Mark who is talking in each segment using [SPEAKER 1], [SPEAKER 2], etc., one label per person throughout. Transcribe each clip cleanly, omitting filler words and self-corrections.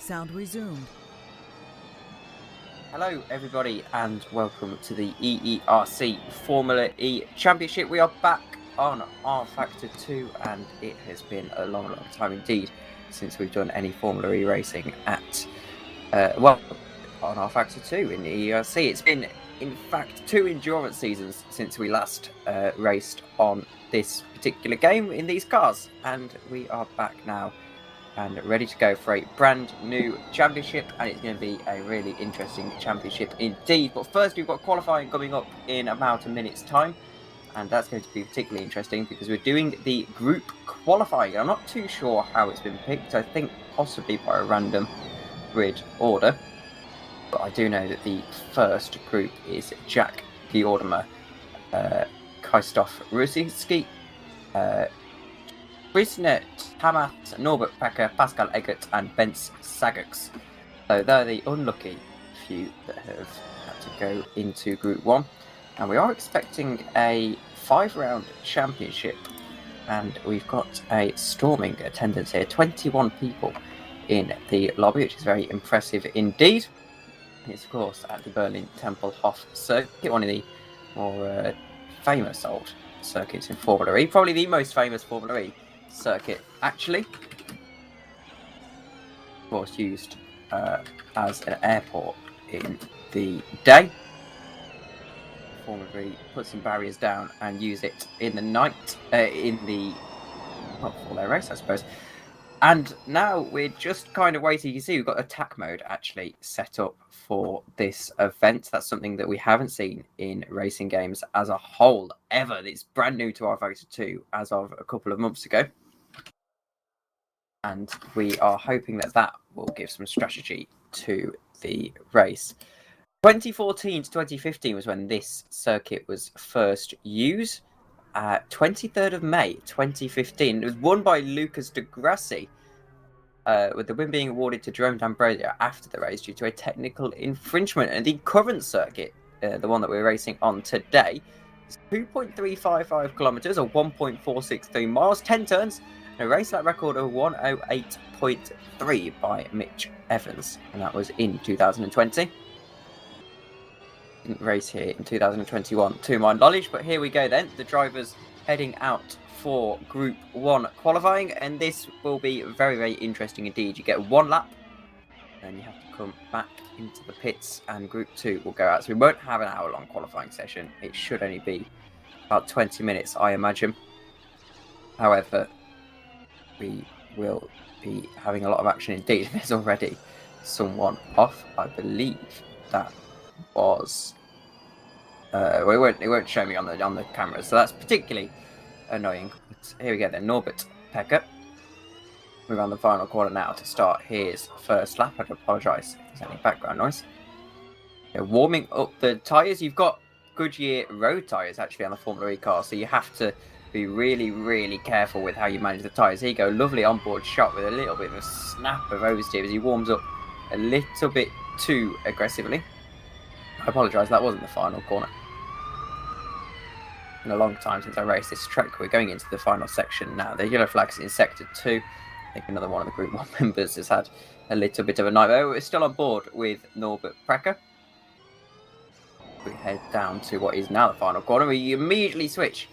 [SPEAKER 1] Sound resumed.
[SPEAKER 2] Hello everybody and welcome to the EERC Formula E Championship. We are back on R Factor 2 and it has been a long time indeed since we've done any Formula E racing at, on R Factor 2 in the EERC. It's been in fact 2 endurance seasons since we last raced on this particular game in these cars, and we are back now and ready to go for a brand new championship, and it's going to be a really interesting championship indeed. But first, we've got qualifying coming up in about a minute's time, and that's going to be particularly interesting because we're doing the group qualifying. I'm not too sure how it's been picked. I think possibly by a random grid order, but I do know that the first group is Jack Giordamer, Krzysztof Rusinski, Brisnet Hamas, Norbert Becker, Pascal Eggert, and Bence Sagerx. So they're the unlucky few that have had to go into Group 1. And we are expecting a 5-round championship. And we've got a storming attendance here. 21 people in the lobby, which is very impressive indeed. And it's, of course, at the Berlin Tempelhof circuit, one of the more famous old circuits in Formula E. Probably the most famous Formula E circuit, actually. Of course, used as an airport in the day. Formula E put some barriers down and use it in the night, in the Formula race, I suppose. And now we're just kind of waiting. You see, we've got attack mode actually set up for this event. That's something that we haven't seen in racing games as a whole ever. It's brand new to R Factor 2 as of a couple of months ago. And we are hoping that that will give some strategy to the race. 2014 to 2015 was when this circuit was first used. 23rd of May 2015. It was won by Lucas de Grassi, with the win being awarded to Jerome D'Ambrosio after the race due to a technical infringement. And the current circuit, the one that we're racing on today, is 2.355 kilometers or 1.463 miles, 10 turns, and a race lap record of 108.3 by Mitch Evans, and that was in 2020. Didn't race here in 2021 to my knowledge, but here we go then. The drivers heading out for Group 1 qualifying, and this will be very, very interesting indeed. You get 1 lap, then you have to come back into the pits, and Group 2 will go out. So we won't have an hour-long qualifying session. It should only be about 20 minutes, I imagine. However, we will be having a lot of action indeed. There's already someone off. I believe that was... it won't show me on the camera, so that's particularly annoying. But here we go then. Norbert Becker. We're on the final corner now to start his first lap. I apologise if there's any background noise. They're warming up the tyres. You've got Goodyear road tyres actually on the Formula E car, so you have to be really, really careful with how you manage the tyres. Here you go, lovely onboard shot with a little bit of a snap of oversteer as he warms up a little bit too aggressively. I apologise, that wasn't the final corner. In a long time since I raced this track. We're going into the final section now. The yellow flag's in Sector 2. I think another one of the Group 1 members has had a little bit of a nightmare. We're still on board with Norbert Becker. We head down to what is now the final corner. We immediately switch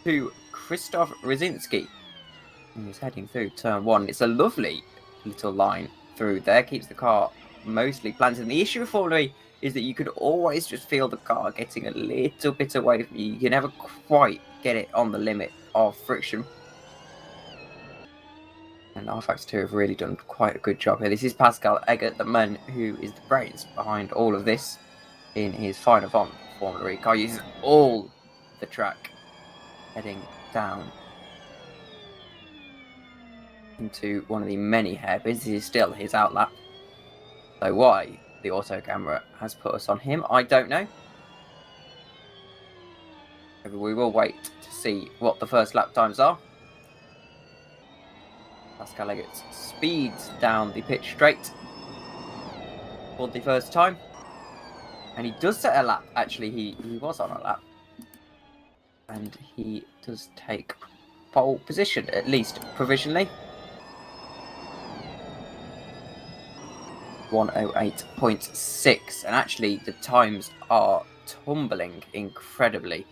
[SPEAKER 2] to Krzysztof Rusinski. He's heading through turn 1. It's a lovely little line through there. Keeps the car mostly planted. And the issue with Formula E is that you could always just feel the car getting a little bit away from you. You can never quite get it on the limit of friction. And R Factor 2 have really done quite a good job here. This is Pascal Eggert, the man who is the brains behind all of this in his final Formula E car. Uses all the track, heading down into one of the many hairpins. This is still his outlap. So why the auto camera has put us on him, I don't know. Maybe we will wait to see what the first lap times are. Pascal Eggert speeds down the pitch straight for the first time. And he does set a lap. Actually, he was on a lap. And he does take pole position, at least provisionally. 108.6. And actually, the times are tumbling incredibly.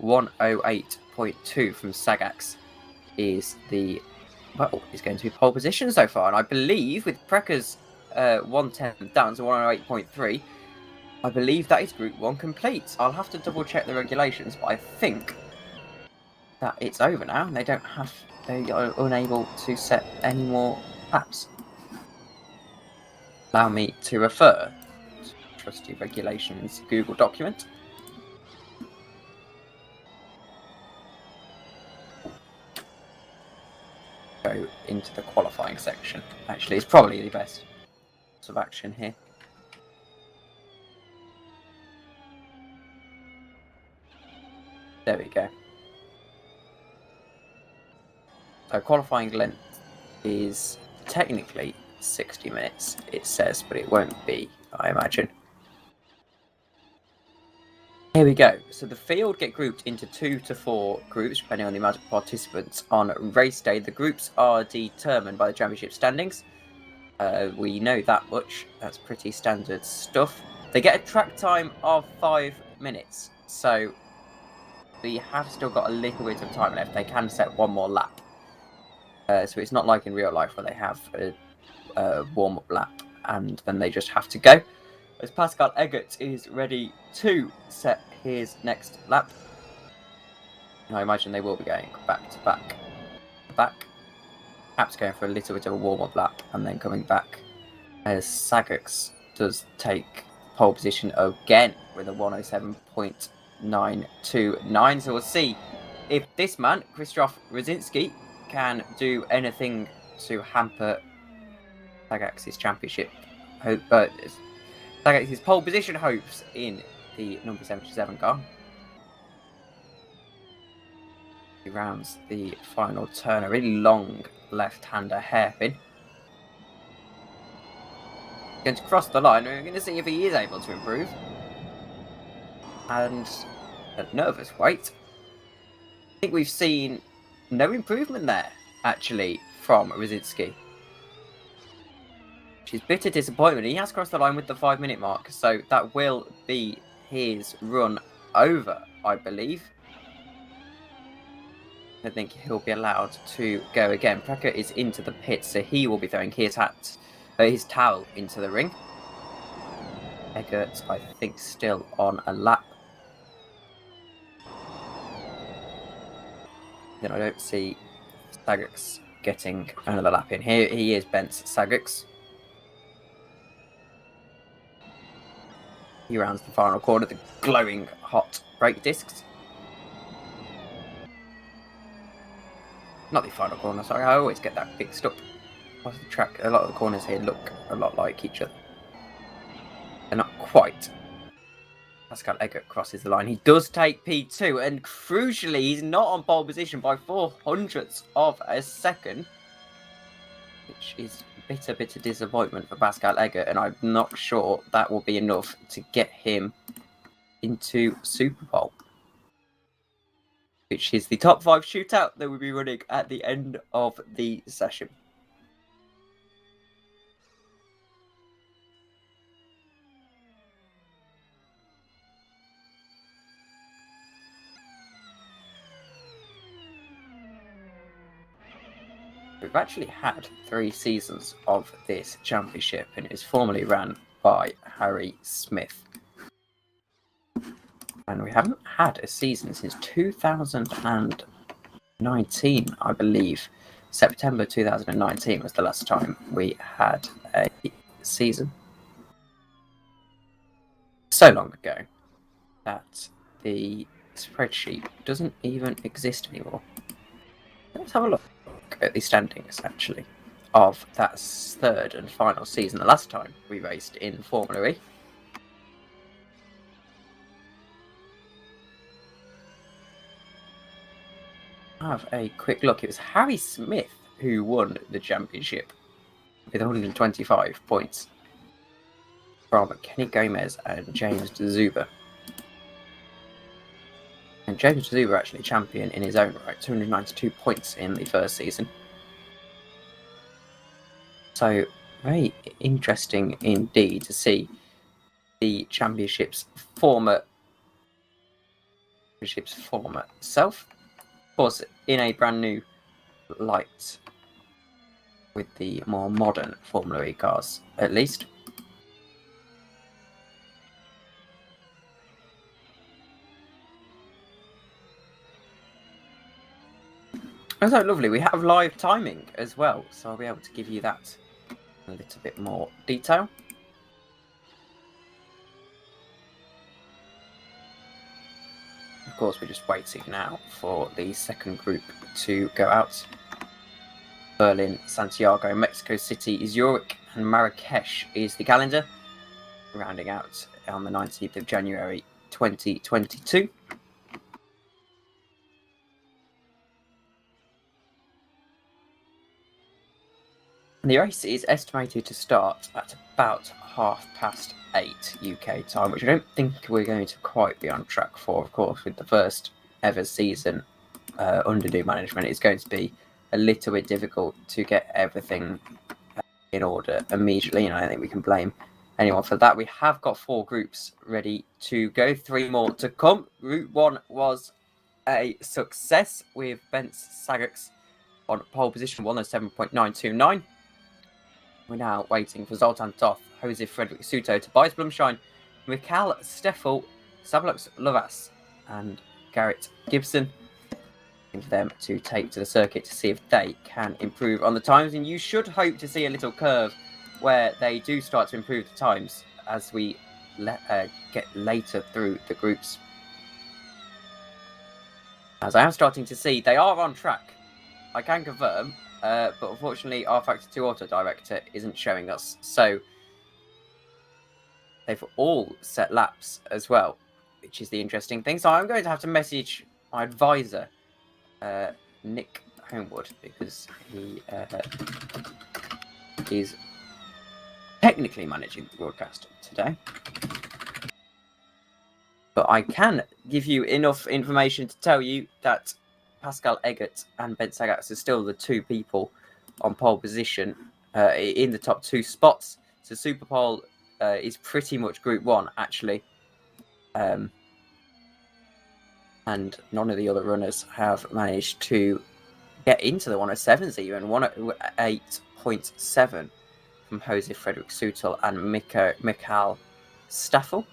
[SPEAKER 2] 108.2 from Sagax is the... Well, is going to be pole position so far. And I believe with Prekka's 110 down to 108.3, I believe that is Group 1 complete. I'll have to double check the regulations, but I think that it's over now. They are unable to set any more laps. Allow me to refer to trusty regulations Google document. Go into the qualifying section. Actually, it's probably the best course of action here. There we go. So qualifying length is technically 60 minutes, it says, but it won't be, I imagine. Here we go. So the field get grouped into 2 to 4 groups, depending on the amount of participants on race day. The groups are determined by the championship standings. We know that much. That's pretty standard stuff. They get a track time of 5 minutes. So we have still got a little bit of time left. They can set one more lap. So it's not like in real life where they have a warm-up lap and then they just have to go. As Pascal Eggert is ready to set his next lap. I imagine they will be going back to back. Perhaps going for a little bit of a warm-up lap and then coming back. As Sagax does take pole position again with a 107.929. So we'll see if this man, Krzysztof Rzyński, can do anything to hamper Sagax's championship hope. Sagax's pole position hopes in the number 77 car. He rounds the final turn, a really long left-hander hairpin. Going to cross the line. We're going to see if he is able to improve. And a nervous wait. I think we've seen no improvement there, actually, from Rzyński. Which is bitter disappointment. He has crossed the line with the 5-minute mark, so that will be his run over, I believe. I think he'll be allowed to go again. Prekka is into the pit, so he will be throwing his towel into the ring. Eggert, I think, still on a lap. Then I don't see Sagax getting another lap in. Here he is, Bence Sagax. He rounds the final corner, the glowing hot brake discs. Not the final corner, sorry, I always get that mixed up. What's the track? A lot of the corners here look a lot like each other. They're not quite. Pascal Eggert crosses the line. He does take P2, and crucially, he's not on pole position by 0.04 of a second, which is bitter disappointment for Pascal Eggert, and I'm not sure that will be enough to get him into Super Pole, which is the top 5 shootout that we'll be running at the end of the session. We've actually had 3 seasons of this championship, and it was formerly ran by Harry Smith. And we haven't had a season since 2019, I believe. September 2019 was the last time we had a season. So long ago that the spreadsheet doesn't even exist anymore. Let's have a look at the standings, actually, of that 3rd and final season, the last time we raced in Formula E. Have a quick look. It was Harry Smith who won the championship with 125 points from Kenny Gomez and James Zuber. And James Zuber actually champion in his own right, 292 points in the first season. So Very interesting indeed to see the championship's former self, of course, in a brand new light with the more modern Formula E cars, at least. Oh, so lovely. We have live timing as well, so I'll be able to give you that in a little bit more detail. Of course, we're just waiting now for the second group to go out. Berlin, Santiago, Mexico City, Zurich, and Marrakesh is the calendar, rounding out on the 19th of January 2022. The race is estimated to start at about 8:30 UK time, which I don't think we're going to quite be on track for, of course, with the first ever season under new management. It's going to be a little bit difficult to get everything in order immediately, and I don't think we can blame anyone for that. We have got 4 groups ready to go, 3 more to come. Group 1 was a success with Bence Sagax on pole position 107.929. We're now waiting for Zoltan Toth, Jose Frederick Suto, Tobias Blumschein, Mikhail Steffel, Sablux Lovas, and Garrett Gibson. For them to take to the circuit to see if they can improve on the times. And you should hope to see a little curve where they do start to improve the times as we get later through the groups. As I am starting to see, they are on track. I can confirm. But unfortunately, our Factor 2 Auto Director isn't showing us. So they've all set laps as well, which is the interesting thing. So I'm going to have to message my advisor, Nick Homewood, because he is technically managing the broadcast today. But I can give you enough information to tell you that Pascal Eggert and Ben Sagax are still the 2 people on pole position in the top 2 spots. So Super Pole is pretty much Group 1, actually. And none of the other runners have managed to get into the 107s even. 108.7 from Jose Frederick Sutel and Mikhail Staffel.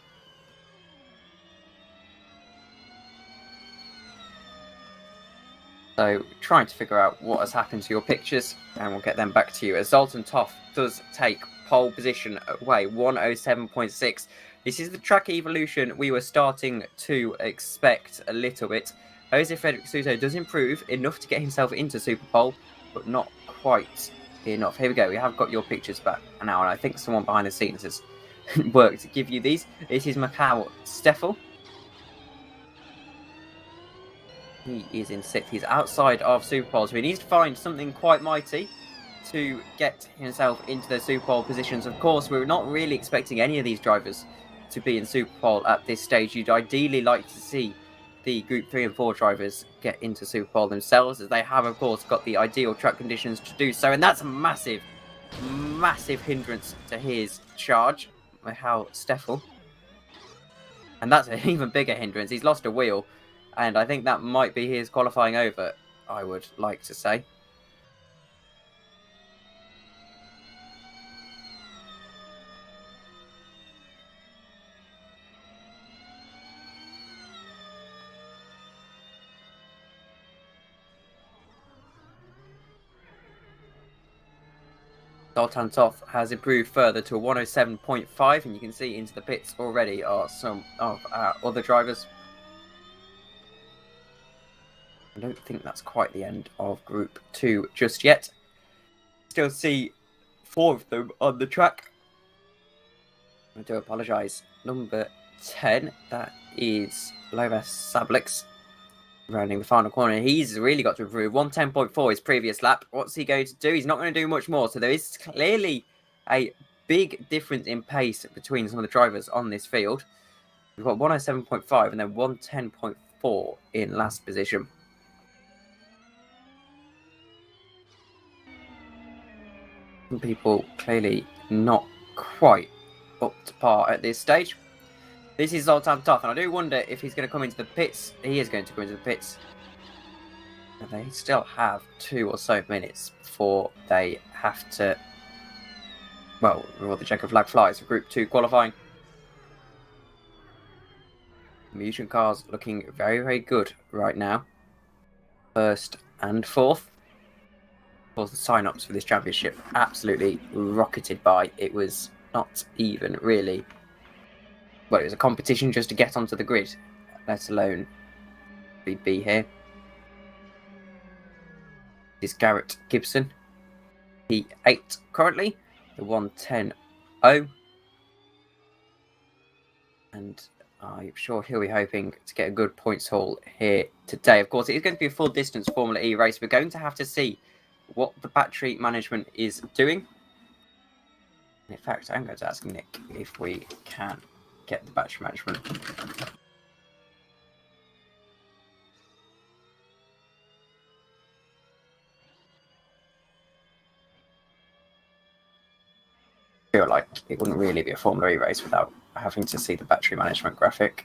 [SPEAKER 2] So trying to figure out what has happened to your pictures, and we'll get them back to you. As Zoltan Toth does take pole position away, 107.6. This is the track evolution we were starting to expect a little bit. Jose Frederick Suto does improve enough to get himself into Super Pole, but not quite enough. Here we go. We have got your pictures back now, and I think someone behind the scenes has worked to give you these. This is Mikhail Steffel. He is in 6th. He's outside of Super Pole, so he needs to find something quite mighty to get himself into the Super Pole positions. Of course, we're not really expecting any of these drivers to be in Super Pole at this stage. You'd ideally like to see the Group 3 and 4 drivers get into Super Pole themselves, as they have, of course, got the ideal track conditions to do so. And that's a massive, massive hindrance to his charge, Mikhail Steffel. And that's an even bigger hindrance. He's lost a wheel. And I think that might be his qualifying over, I would like to say. Zoltan Toth has improved further to a 107.5, and you can see into the pits already are some of our other drivers. I don't think that's quite the end of Group 2 just yet. Still see 4 of them on the track. I do apologise. Number 10, that is Lovas Sablix, rounding the final corner. He's really got to improve. 110.4 his previous lap. What's he going to do? He's not going to do much more. So there is clearly a big difference in pace between some of the drivers on this field. We've got 107.5 and then 110.4 in last position. Some people clearly not quite up to par at this stage. This is Zoltan Toth, and I do wonder if he's going to come into the pits. He is going to come into the pits. And they still have 2 or so minutes before they have to, well, before the checkered flag flies for Group 2 qualifying. Mutant cars looking very, very good right now. 1st and 4th. Of course, the sign-ups for this championship absolutely rocketed by. It was not even really, well, it was a competition just to get onto the grid, let alone be here. This is Garrett Gibson, P8 currently, the 110.0, and I'm sure he'll be hoping to get a good points haul here today. Of course, it is going to be a full distance Formula E race. We're going to have to see what the battery management is doing. In fact, I'm going to ask Nick if we can get the battery management. I feel like it wouldn't really be a Formula E race without having to see the battery management graphic.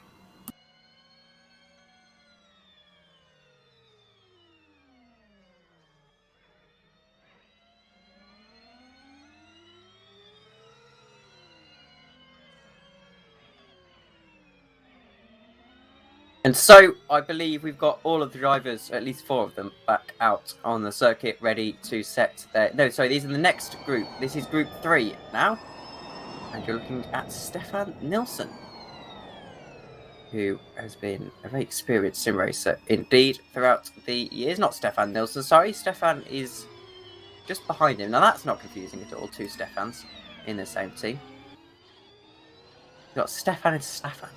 [SPEAKER 2] And so, I believe we've got all of the drivers, at least 4 of them, back out on the circuit, ready to set their... No, sorry, these are the next group. This is Group 3 now. And you're looking at Stefan Nilsson, who has been a very experienced sim racer indeed throughout the years. Not Stefan Nilsson, sorry. Stefan is just behind him. Now, that's not confusing at all. 2 Stefans in the same team. You've got Stefan and Stefan.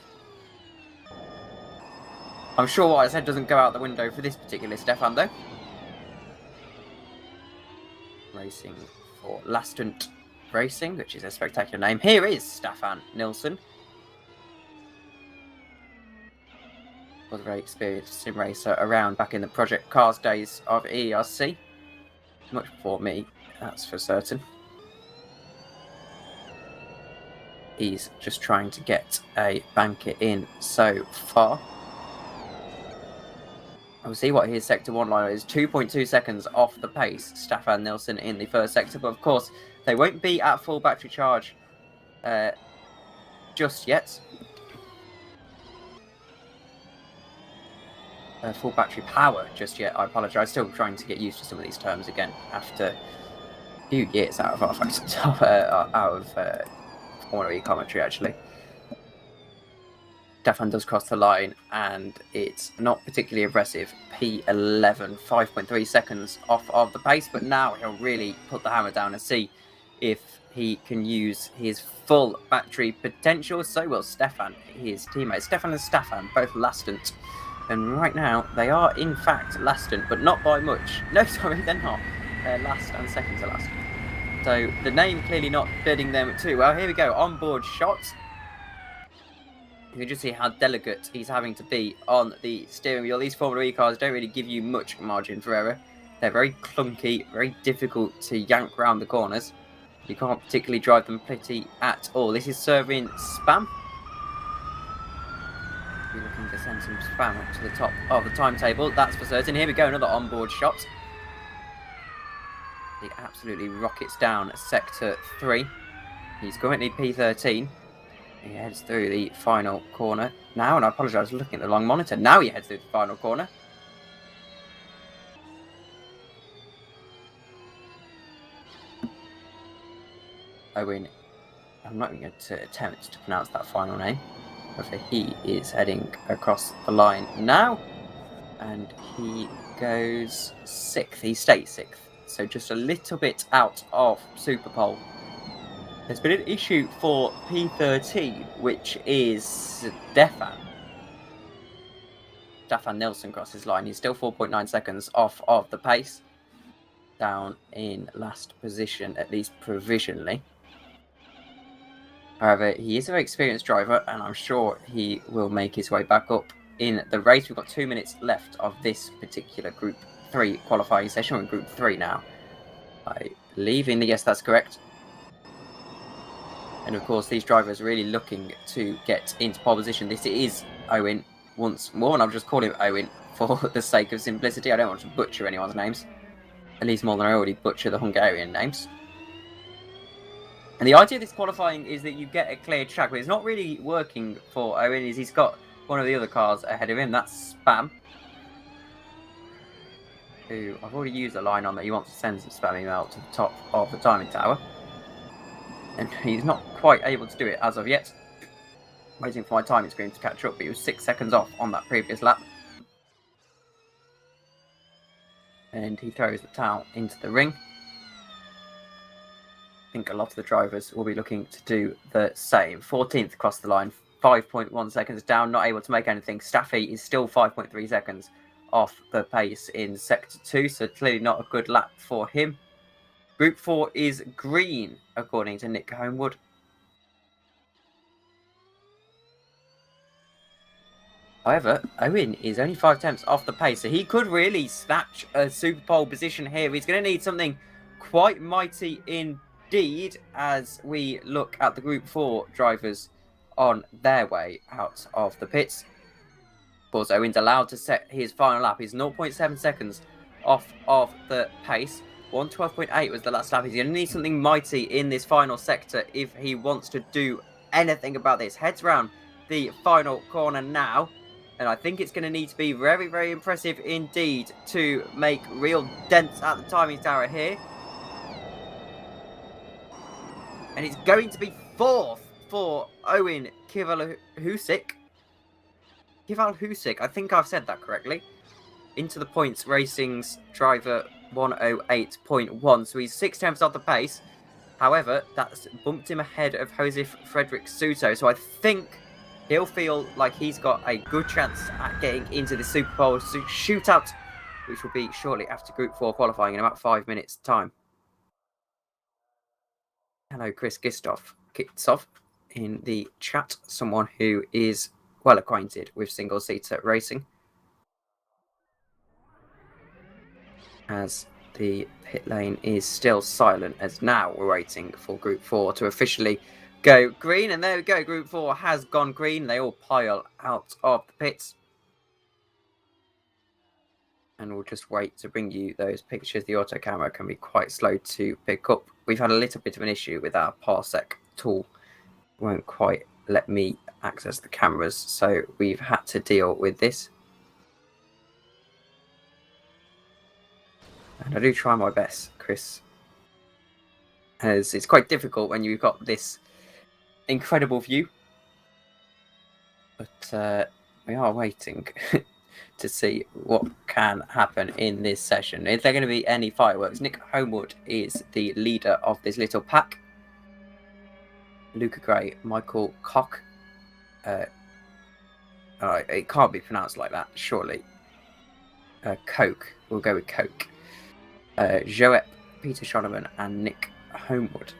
[SPEAKER 2] I'm sure what I said doesn't go out the window for this particular Stefan, though. Racing for Lastant Racing, which is a spectacular name. Here is Stefan Nilsson. Was a very experienced sim racer around back in the Project Cars days of EERC. Much before me, that's for certain. He's just trying to get a banker in so far. We'll see what his Sector 1 line is. 2.2 seconds off the pace, Stefan Nilsson in the 1st sector. But of course, they won't be at full battery charge just yet. Full battery power just yet, I apologise. Still trying to get used to some of these terms again after a few years out of Formula E commentary, actually. Stefan does cross the line, and it's not particularly aggressive. P11, 5.3 seconds off of the pace, but now he'll really put the hammer down and see if he can use his full battery potential. So will Stefan, his teammate. Stefan and Stefan, both Lastant. And right now, they are in fact Lastant, but not by much. No, sorry, they're not. They're last and second to last. So the name clearly not bidding them too well. Here we go, onboard shots. You can just see how delicate he's having to be on the steering wheel. These Formula E cars don't really give you much margin for error. They're very clunky, very difficult to yank around the corners. You can't particularly drive them pretty at all. This is serving spam. We're looking to send some spam up to the top of the timetable, that's for certain. Here we go, another onboard shot. He absolutely rockets down Sector 3. He's currently P13. He heads through the final corner now, and I apologise, I was looking at the wrong monitor. Now he heads through the final corner. Owen, I'm not even going to attempt to pronounce that final name. However, he is heading across the line now, and he goes 6th. He stays 6th, so just a little bit out of Super Pole. There's been an issue for P13, which is Stefan Nilsson crosses line. He's still 4.9 seconds off of the pace. Down in last position, at least provisionally. However, he is a very experienced driver, and I'm sure he will make his way back up in the race. We've got 2 minutes left of this particular Group 3 qualifying session. We're in Group 3 now, I leaving. Yes, that's correct. And of course, these drivers are really looking to get into pole position. This is Owen once more, and I'll just call him Owen for the sake of simplicity. I don't want to butcher anyone's names, at least more than I already butcher the Hungarian names. And the idea of this qualifying is that you get a clear track, but it's not really working for Owen. He's got one of the other cars ahead of him. That's Spam, who I've already used a line on that he wants to send some spam email to the top of the timing tower. And he's not quite able to do it as of yet. Waiting for my timing screen to catch up, but he was 6 seconds off on that previous lap. And he throws the towel into the ring. I think a lot of the drivers will be looking to do the same. 14th across the line, 5.1 seconds down, not able to make anything. Staffy is still 5.3 seconds off the pace in Sector 2, so clearly not a good lap for him. Group 4 is green, according to Nick Homewood. However, Owen is only 5 tenths off the pace, so he could really snatch a super pole position here. He's going to need something quite mighty indeed as we look at the Group 4 drivers on their way out of the pits. Of course, Owen's allowed to set his final lap. He's 0.7 seconds off of the pace. 1:12.8 was the last lap. He's going to need something mighty in this final sector if he wants to do anything about this. Heads round the final corner now. And I think it's going to need to be very, very impressive indeed to make real dents at the timing tower here. And it's going to be 4th for Owen Kivalhusik. I think I've said that correctly. Into the points racing's driver 108.1. So he's 6 tenths off the pace. However, that's bumped him ahead of Josef Frederick Suto. So I think he'll feel like he's got a good chance at getting into the Super Bowl shootout, which will be shortly after Group 4 qualifying in about 5 minutes' time. Hello, Chris Gistoff kicks off in the chat, someone who is well acquainted with single-seater racing. As the pit lane is still silent, as now we're waiting for Group 4 to officially go green. And there we go, Group 4 has gone green. They all pile out of the pits. And we'll just wait to bring you those pictures. The auto camera can be quite slow to pick up. We've had a little bit of an issue with our Parsec tool. It won't quite let me access the cameras, so we've had to deal with this. And I do try my best, Chris, as it's quite difficult when you've got this incredible view. But we are waiting to see what can happen in this session. Is there going to be any fireworks? Nick Homewood is the leader of this little pack. Luca Gray, Michael Koch. It can't be pronounced like that, surely. Coke. We'll go with Coke. Joep, Peter Shoneman, and Nick Homewood.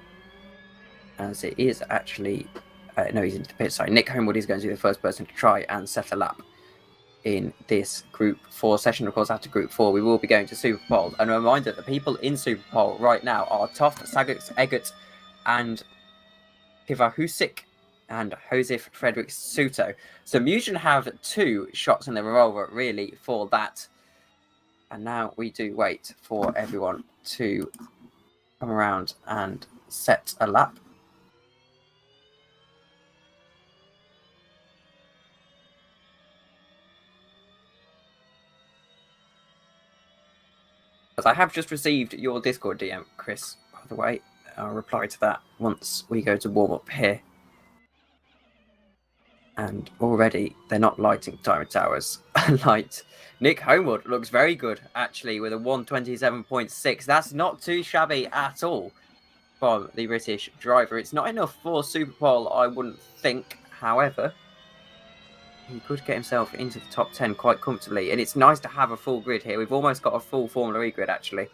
[SPEAKER 2] As it is actually... no, he's into the pit side. Nick Homewood is going to be the first person to try and set a lap in this Group 4 session. Of course, after Group 4, we will be going to Super Pole. And a reminder, the people in Super Pole right now are Toft, Saget, Eggert, and Kivalhusik, and Josef Frederick Suto. So Mugen have 2 shots in the revolver, really, for that. And now we do wait for everyone to come around and set a lap. As I have just received your Discord DM, Chris, by the way. I'll reply to that once we go to warm up here. And already they're not lighting timer towers. Light. Nick Homewood looks very good, actually, with a 127.6. That's not too shabby at all from the British driver. It's not enough for Super Pole, I wouldn't think. However, he could get himself into the top 10 quite comfortably. And it's nice to have a full grid here. We've almost got a full Formula E grid, actually.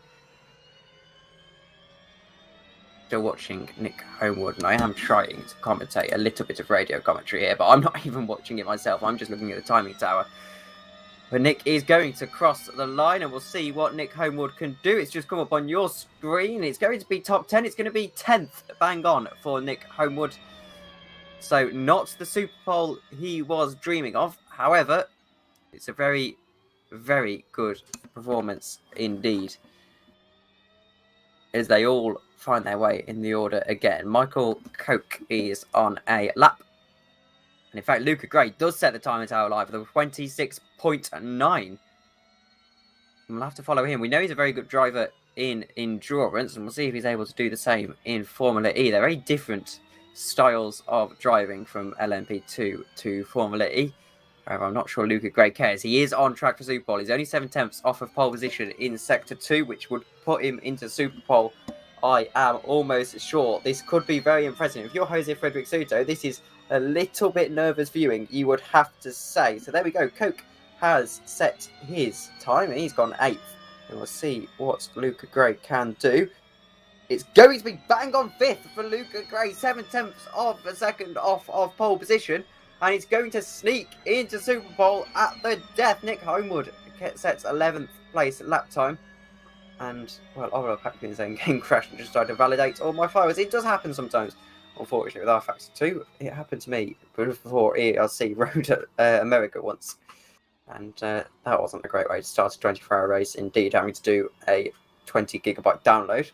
[SPEAKER 2] Still watching Nick Homewood, and I am trying to commentate a little bit of radio commentary here, but I'm not even watching it myself. I'm just looking at the timing tower. But Nick is going to cross the line, and we'll see what Nick Homewood can do. It's just come up on your screen. It's going to be top 10. It's going to be 10th bang on for Nick Homewood. So not the Super Pole he was dreaming of. However, it's a very, very good performance indeed, as they all find their way in the order again. Michael Koch is on a lap. And in fact, Luca Gray does set the time in Tower Live with 26.9. We'll have to follow him. We know he's a very good driver in endurance, and we'll see if he's able to do the same in Formula E. They're very different styles of driving from LMP2 to Formula E. However, I'm not sure Luca Gray cares. He is on track for Super Pole. He's only 7/10 off of pole position in Sector 2, which would put him into Super Pole. I am almost sure this could be very impressive. If you're Jose Frederick Soto, this is a little bit nervous viewing, you would have to say. So there we go. Koch has set his time, and he's gone 8th. And we'll see what Luca Gray can do. It's going to be bang on 5th for Luca Gray, 7/10 of a second off of pole position. And he's going to sneak into Super Pole at the death. Nick Homewood sets 11th place lap time. And, well, I'll pack in saying game crashed and just tried to validate all my files. It does happen sometimes, unfortunately, with R-Factor 2. It happened to me before EERC Road America once. And that wasn't a great way to start a 24-hour race. Indeed, having to do a 20-gigabyte download.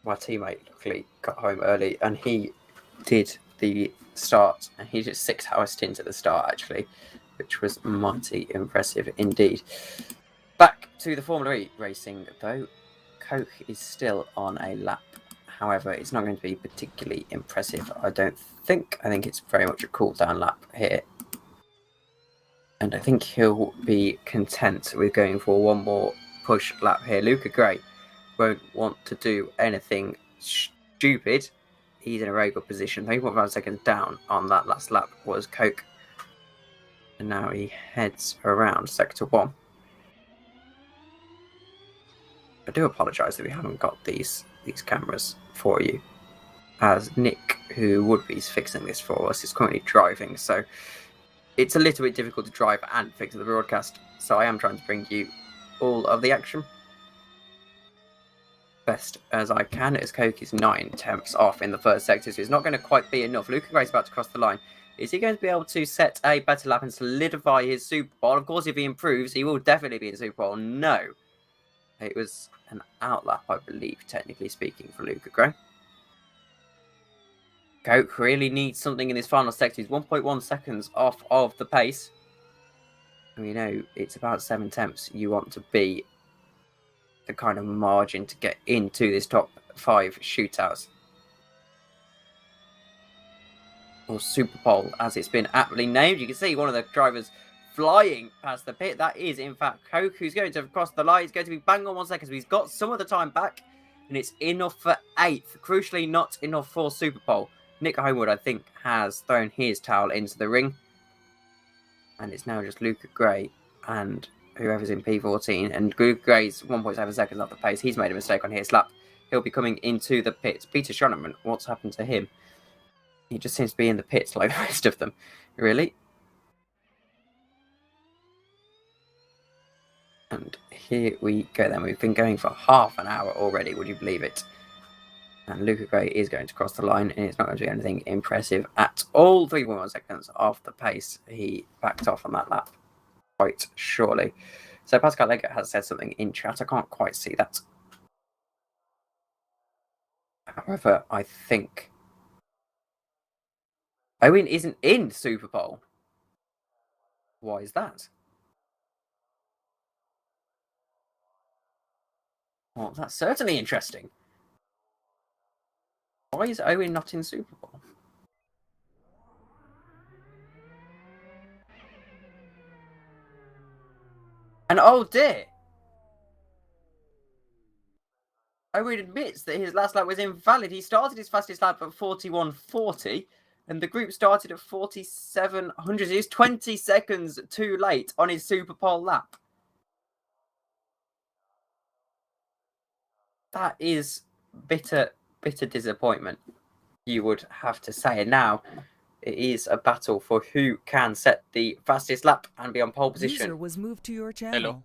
[SPEAKER 2] My teammate luckily got home early, and he did the start, and he just 6 hours into the start, actually, which was mighty impressive indeed. Back to the Formula E racing, though. Koch is still on a lap. However, it's not going to be particularly impressive, I don't think. I think it's very much a cool-down lap here. And I think he'll be content with going for one more push lap here. Luca Gray won't want to do anything stupid. He's in a very good position. 3.5 seconds down on that last lap was Koch. And now he heads around Sector 1. I do apologise that we haven't got these cameras for you, as Nick, who would be fixing this for us, is currently driving, so it's a little bit difficult to drive and fix the broadcast, so I am trying to bring you all of the action best as I can, as Koch is 9/10 off in the first sector, so it's not going to quite be enough. Luca Gray's about to cross the line. Is he going to be able to set a better lap and solidify his Super Bowl? Of course, if he improves, he will definitely be in Super Bowl. No. It was an outlap, I believe, technically speaking, for Luca Gray. Koch really needs something in this final sector. He's 1.1 seconds off of the pace. And we know it's about 7/10 you want to be the kind of margin to get into this top 5 shootouts. Or Super Bowl, as it's been aptly named. You can see one of the drivers flying past the pit. That is, in fact, Koch, who's going to cross the line. He's going to be bang on 1 second, so he's got some of the time back, and it's enough for 8th. Crucially, not enough for Super Bowl. Nick Homewood, I think, has thrown his towel into the ring, and it's now just Luca Gray and whoever's in P14, and Luca Gray's 1.7 seconds off the pace. He's made a mistake on his lap. He'll be coming into the pits. Peter Schoenemann, what's happened to him? He just seems to be in the pits like the rest of them. Really? And here we go then. We've been going for half an hour already, would you believe it? And Luca Gray is going to cross the line, and it's not going to be anything impressive at all. 3.1 seconds off the pace. He backed off on that lap quite surely. So Pascal Leggett has said something in chat. I can't quite see that. However, I think Owen isn't in Super Bowl. Why is that? Well, that's certainly interesting. Why is Owen not in Super Bowl? And oh dear! Owen admits that his last lap was invalid. He started his fastest lap at 41.40, and the group started at 4700. He was 20 seconds too late on his Super Pole lap. That is bitter disappointment, you would have to say. And now it is a battle for who can set the fastest lap and be on pole position.
[SPEAKER 1] User was moved to your channel.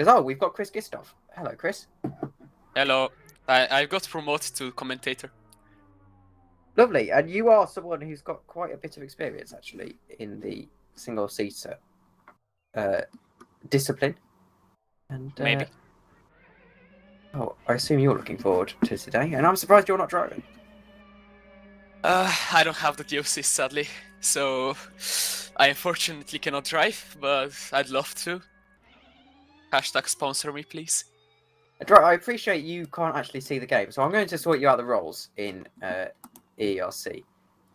[SPEAKER 2] Oh, we've got Chris Gistov. Hello, Chris.
[SPEAKER 3] Hello. I got promoted to commentator.
[SPEAKER 2] Lovely. And you are someone who's got quite a bit of experience, actually, in the single-seater discipline. And
[SPEAKER 3] Maybe.
[SPEAKER 2] Oh, I assume you're looking forward to today, and I'm surprised you're not driving.
[SPEAKER 3] I don't have the DOC, sadly, so I unfortunately cannot drive, but I'd love to. Hashtag sponsor me, please.
[SPEAKER 2] I appreciate you can't actually see the game, so I'm going to sort you out the roles in EERC.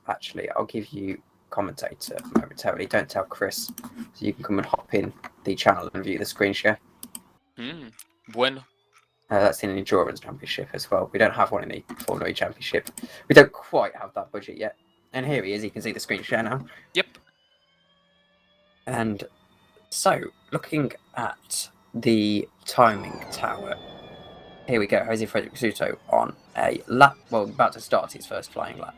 [SPEAKER 2] Actually, I'll give you commentator momentarily. Don't tell Chris, so you can come and hop in the channel and view the screen share.
[SPEAKER 3] Bueno.
[SPEAKER 2] That's in an endurance championship as well. We don't have one in the Formula E Championship. We don't quite have that budget yet. And here he is. You can see the screen share now.
[SPEAKER 3] Yep.
[SPEAKER 2] And so, looking at the timing tower, here we go. Jose Frederick Suto on a lap. Well, about to start his first flying lap.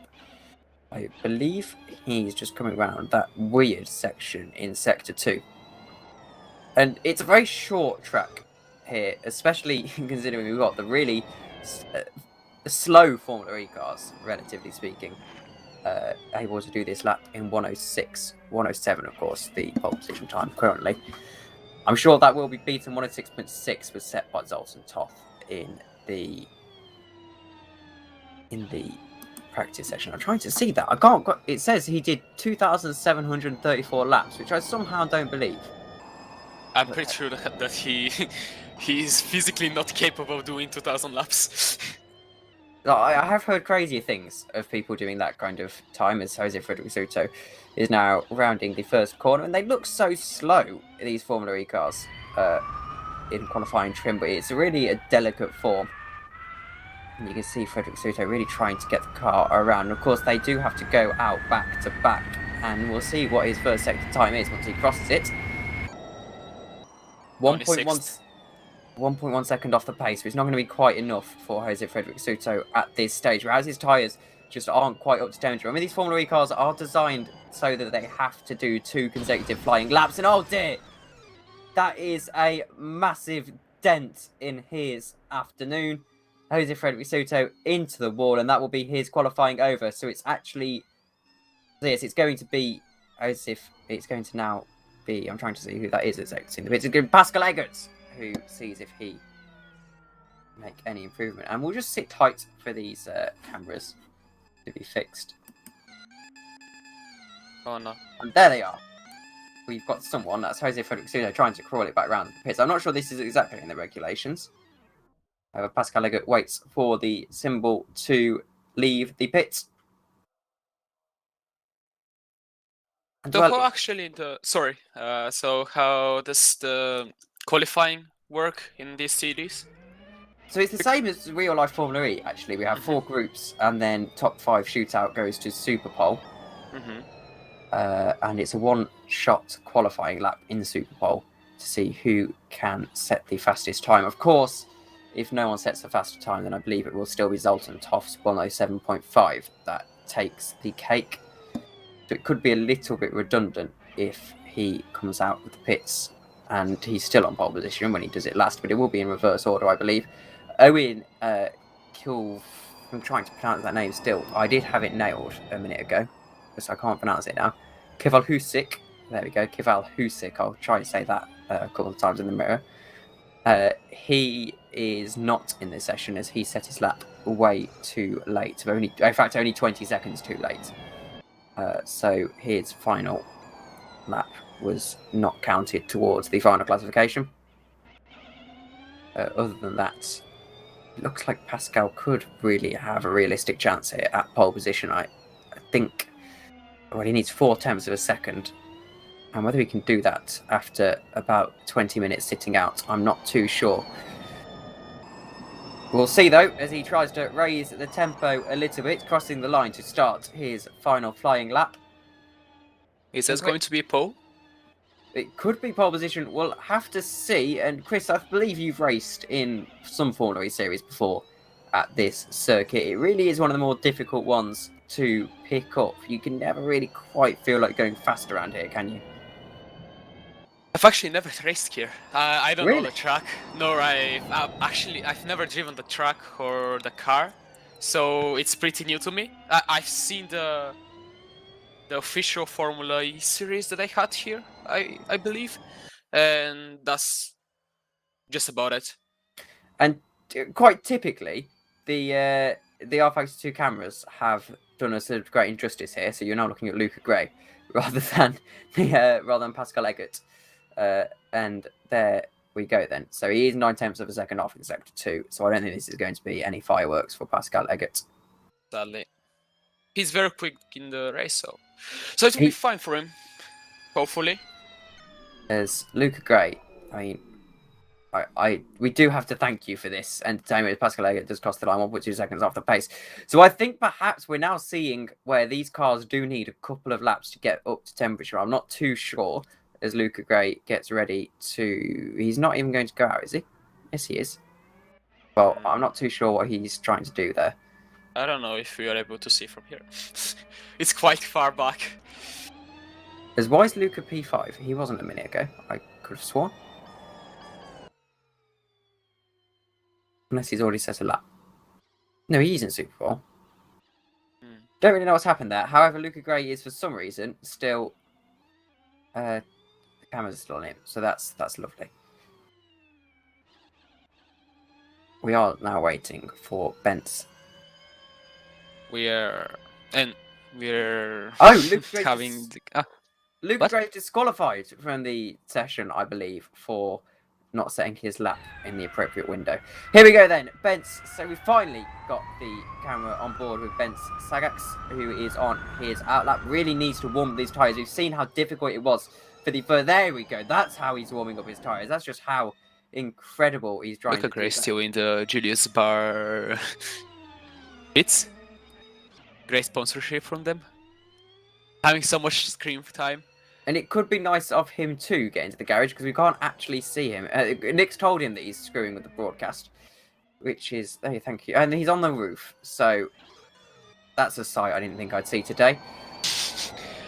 [SPEAKER 2] I believe he's just coming around that weird section in Sector 2. And it's a very short track here, especially considering we've got the really slow Formula E cars, relatively speaking, able to do this lap in 106, 107, of course, the pole position time currently. I'm sure that will be beaten. 106.6 was set by Zoltan Toth in the practice session. I'm trying to see that. I can't. It says he did 2,734 laps, which I somehow don't believe.
[SPEAKER 3] I'm pretty sure that he's physically not capable of doing 2,000 laps.
[SPEAKER 2] I have heard crazier things of people doing that kind of time, as Jose Frederick Suto is now rounding the first corner, and they look so slow, these Formula E cars, in qualifying trim, but it's really a delicate form. And you can see Frederick Suto really trying to get the car around. And of course, they do have to go out back to back, and we'll see what his first sector time is once he crosses it. 1.1 second off the pace, which is not going to be quite enough for Jose Frederick Suto at this stage, whereas his tyres just aren't quite up to temperature. I mean, these Formula E cars are designed so that they have to do 2 consecutive flying laps, and oh dear, that is a massive dent in his afternoon. Jose Frederick Suto into the wall, and that will be his qualifying over. So it's actually this. It's going to be as if it's going to now be. I'm trying to see who that is that's exiting the pits. It's going to be Pascal Eggers, who sees if he make any improvement. And we'll just sit tight for these cameras to be fixed.
[SPEAKER 3] Oh no.
[SPEAKER 2] And there they are. We've got someone, that's Jose Frederick Suto, trying to crawl it back round the pits. I'm not sure this is exactly in the regulations. However, Pascal Eggers waits for the symbol to leave the pits.
[SPEAKER 3] So how actually so how does the qualifying work in these series?
[SPEAKER 2] So it's the same as real life Formula E, actually. We have 4 groups, and then top 5 shootout goes to Super Pole. And it's a one-shot qualifying lap in Super Pole to see who can set the fastest time. Of course, if no one sets the faster time, then I believe it will still be Zoltan Toth's 107.5 that takes the cake. So it could be a little bit redundant if he comes out of the pits and he's still on pole position when he does it last, but it will be in reverse order, I believe. Owen I'm trying to pronounce that name still. I did have it nailed a minute ago, so I can't pronounce it now. Kivalhusik. There we go, Kivalhusik. I'll try to say that a couple of times in the mirror. He is not in this session as he set his lap way too late. In fact, only 20 seconds too late. So his final lap was not counted towards the final classification. Other than that, it looks like Pascal could really have a realistic chance here at pole position. I think he needs 0.4 of a second. And whether he can do that after about 20 minutes sitting out, I'm not too sure. We'll see, though, as he tries to raise the tempo a little bit, crossing the line to start his final flying lap.
[SPEAKER 3] Is this going to be a pole?
[SPEAKER 2] It could be pole position. We'll have to see. And Chris, I believe you've raced in some Formula E series before at this circuit. It really is one of the more difficult ones to pick up. You can never really quite feel like going fast around here, can you?
[SPEAKER 3] I've actually never raced here. I don't know
[SPEAKER 2] Really?
[SPEAKER 3] the track, nor I've never driven the track or the car, so it's pretty new to me. I've seen the official Formula E series that I had here, I believe, and that's just about it.
[SPEAKER 2] And quite typically, the R52 cameras have done us a great injustice here. So you're now looking at Luca Gray rather than Pascal Eggert, and there we go then. So he is 9/10 of a second off in sector 2. So I don't think this is going to be any fireworks for Pascal Eggert.
[SPEAKER 3] Sadly, he's very quick in the race, so it will be fine for him, hopefully.
[SPEAKER 2] As Luca Gray, I mean, we do have to thank you for this entertainment. Pascal Eggert does cross the line 1.2 seconds off the pace. So I think perhaps we're now seeing where these cars do need a couple of laps to get up to temperature. I'm not too sure as Luca Gray gets ready to... He's not even going to go out, is he? Yes, he is. Well, I'm not too sure what he's trying to do there.
[SPEAKER 3] I don't know if we are able to see from here. It's quite far back.
[SPEAKER 2] As why is Luca P5? He wasn't a minute ago. I could have sworn. Unless he's already set a lap. No, he's in Super Bowl. Don't really know what's happened there. However, Luca Gray is, for some reason, still... the cameras are still on him, so that's lovely. We are now waiting for Bent's.
[SPEAKER 3] We're
[SPEAKER 2] Oh, Luca Gray
[SPEAKER 3] having
[SPEAKER 2] Luca Gray disqualified from the session, I believe, for not setting his lap in the appropriate window. Here we go then, Bent's. So we finally got the camera on board with Bent's Sagax, who is on his outlap. Really needs to warm up these tyres. We've seen how difficult it was for there we go. That's how he's warming up his tyres. That's just how incredible he's trying to do.
[SPEAKER 3] Luca Gray still in the Julius Bar bits. Great sponsorship from them. Having so much screen time.
[SPEAKER 2] And it could be nice of him to get into the garage because we can't actually see him. Nick's told him that he's screwing with the broadcast, which is... Hey, thank you. And he's on the roof, so that's a sight I didn't think I'd see today.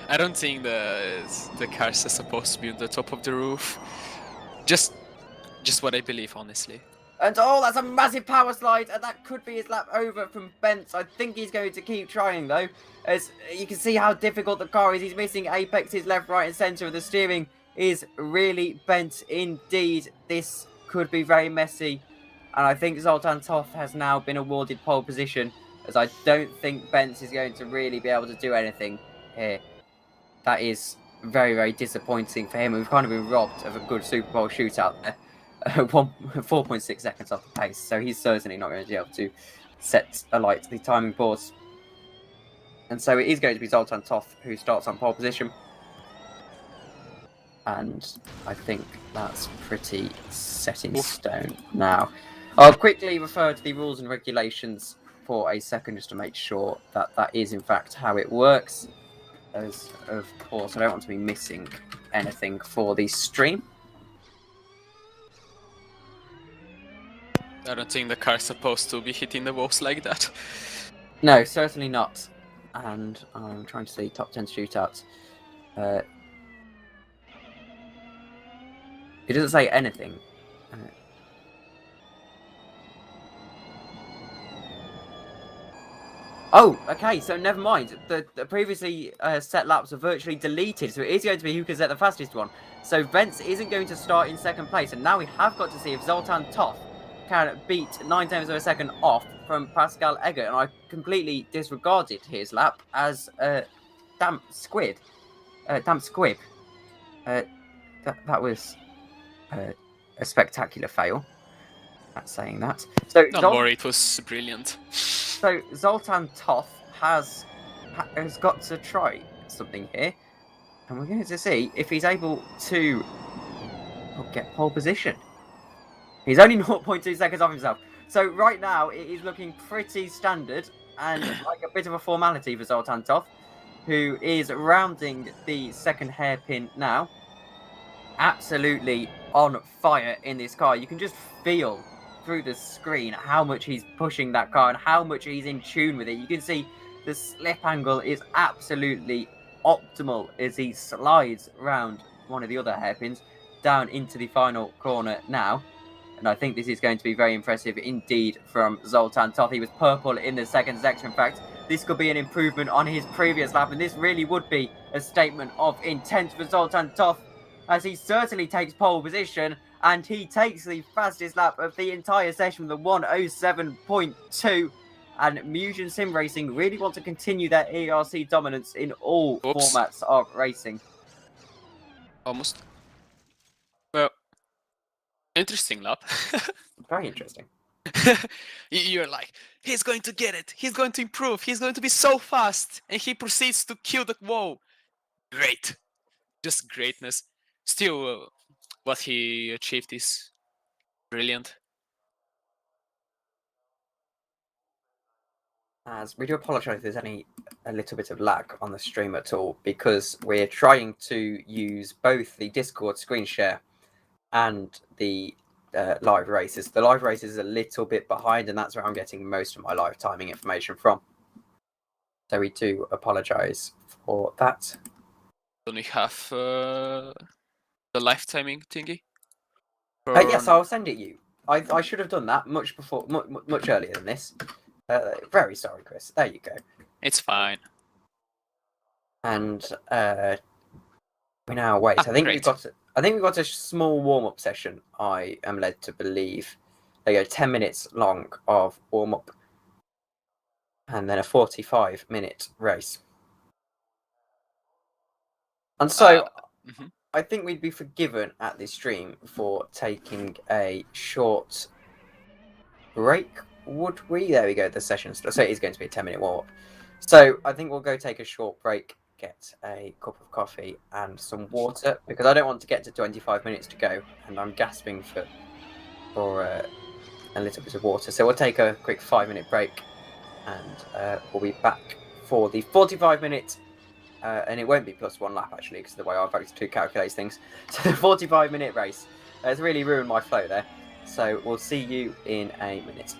[SPEAKER 3] I don't think the cars are supposed to be on the top of the roof. Just what I believe, honestly.
[SPEAKER 2] And oh, that's a massive power slide, and that could be his lap over from Bentz. I think he's going to keep trying, though, as you can see how difficult the car is. He's missing apexes left, right, and centre. The steering is really bent indeed. This could be very messy, and I think Zoltan Toth has now been awarded pole position, as I don't think Bentz is going to really be able to do anything here. That is very, very disappointing for him. We've kind of been robbed of a good Super Bowl shootout there. 4.6 seconds off the pace, so he's certainly not going to be able to set alight the timing boards. And so it is going to be Zoltan Toth who starts on pole position. And I think that's pretty set in stone now. I'll quickly refer to the rules and regulations for a second just to make sure that that is in fact how it works. As of course, I don't want to be missing anything for the stream.
[SPEAKER 3] I don't think the car's supposed to be hitting the walls like that.
[SPEAKER 2] No, certainly not. And I'm trying to see top 10 shootouts. It doesn't say anything. Oh, okay, so never mind. The previously set laps are virtually deleted, so it is going to be who can set the fastest one. So Vence isn't going to start in second place, and now we have got to see if Zoltan Toth can beat 9/10 of a second off from Pascal Eggert, and I completely disregarded his lap as a damp squib. That was a spectacular fail. That's saying that. So
[SPEAKER 3] don't worry, it was brilliant.
[SPEAKER 2] So Zoltan Toth has got to try something here, and we're going to see if he's able to get pole position. He's only 0.2 seconds off himself. So right now, it is looking pretty standard and like a bit of a formality for Zoltan Toth, who is rounding the second hairpin now. Absolutely on fire in this car. You can just feel through the screen how much he's pushing that car and how much he's in tune with it. You can see The slip angle is absolutely optimal as he slides round one of the other hairpins down into the final corner now. And I think this is going to be very impressive indeed from Zoltan Toth. He was purple in the second section. In fact, this could be an improvement on his previous lap, and this really would be a statement of intent for Zoltan Toth, as he certainly takes pole position, and he takes the fastest lap of the entire session with a 1:07.2. And Mugen Sim Racing really want to continue their ERC dominance in all formats of racing.
[SPEAKER 3] Almost. Well, interesting lap.
[SPEAKER 2] Very interesting.
[SPEAKER 3] You're like, he's going to get it. He's going to improve. He's going to be so fast. And he proceeds to kill the wall. Great. Just greatness. Still, what he achieved is brilliant.
[SPEAKER 2] As we do apologise if there's a little bit of lag on the stream at all, because we're trying to use both the Discord screen share and the live races. The live races is a little bit behind, and that's where I'm getting most of my live timing information from. So we do apologise for that.
[SPEAKER 3] Don't we have the live timing thingy?
[SPEAKER 2] Yes, I'll send it you. I should have done that much earlier than this. Very sorry, Chris. There you go.
[SPEAKER 3] It's fine.
[SPEAKER 2] And we now wait. I think we've got a small warm-up session. I am led to believe. There you go, 10 minutes long of warm-up, and then a 45-minute race. And so, I think we'd be forgiven at this stream for taking a short break. Would we? There we go. The session. So it is going to be a 10-minute warm-up. So I think we'll go take a short break, get a cup of coffee and some water, because I don't want to get to 25 minutes to go, and I'm gasping for a little bit of water. So we'll take a quick 5-minute break, and we'll be back for the 45-minute. And it won't be plus one lap actually, because of the way our Vox2 calculates things. So the 45-minute race has really ruined my flow there. So we'll see you in a minute.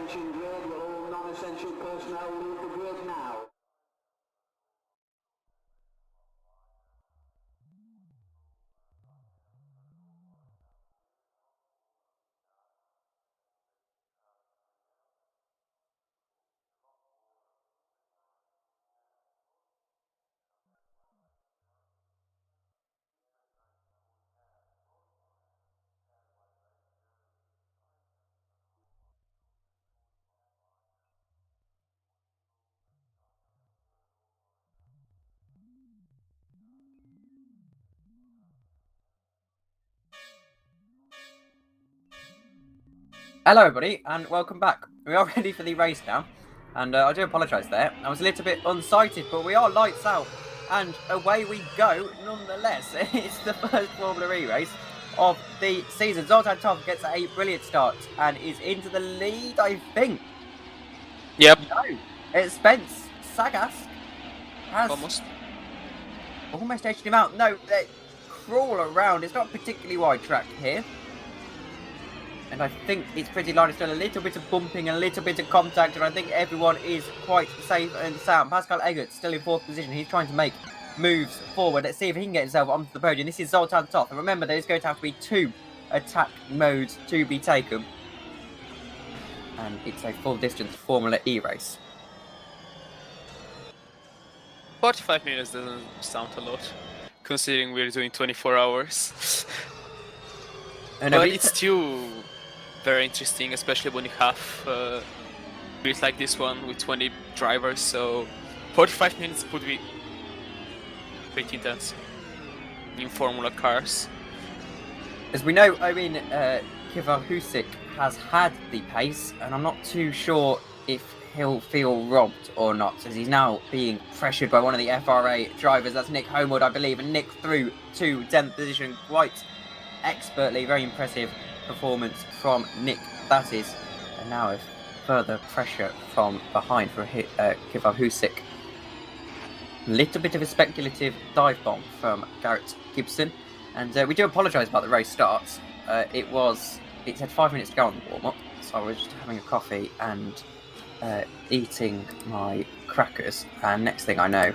[SPEAKER 1] Attention grid, will all non-essential personnel leave the grid now?
[SPEAKER 2] Hello, everybody, and welcome back. We are ready for the race now, and I do apologise there. I was a little bit unsighted, but we are lights out, and away we go nonetheless. It's the first Formula E race of the season. Zoltan Tov gets a brilliant start and is into the lead, I think.
[SPEAKER 3] Yep.
[SPEAKER 2] No, it's Spence Sagas has
[SPEAKER 3] Almost
[SPEAKER 2] edged him out. No, they crawl around. It's not a particularly wide track here. And I think it's pretty light. It's done a little bit of bumping, a little bit of contact, and I think everyone is quite safe and sound. Pascal Eggert still in 4th position. He's trying to make moves forward. Let's see if he can get himself onto the podium. This is Zoltan Tov. And remember, there's going to have to be 2 attack modes to be taken. And it's a full distance Formula E race.
[SPEAKER 3] 45 minutes doesn't sound a lot, considering we're doing 24 hours. But it's still very interesting, especially when you have a race like this one with 20 drivers, so 45 minutes could be pretty intense in Formula cars.
[SPEAKER 2] As we know, Kivar-Husik has had the pace, and I'm not too sure if he'll feel robbed or not, as he's now being pressured by one of the FRA drivers. That's Nick Homewood, I believe, and Nick through to 10th position quite expertly. Very impressive performance from Nick, that is. And now a further pressure from behind for Kivar-Husik. A little bit of a speculative dive bomb from Garrett Gibson. And we do apologise about the race start. It said 5 minutes to go on the warm-up, so I was just having a coffee and eating my crackers, and next thing I know,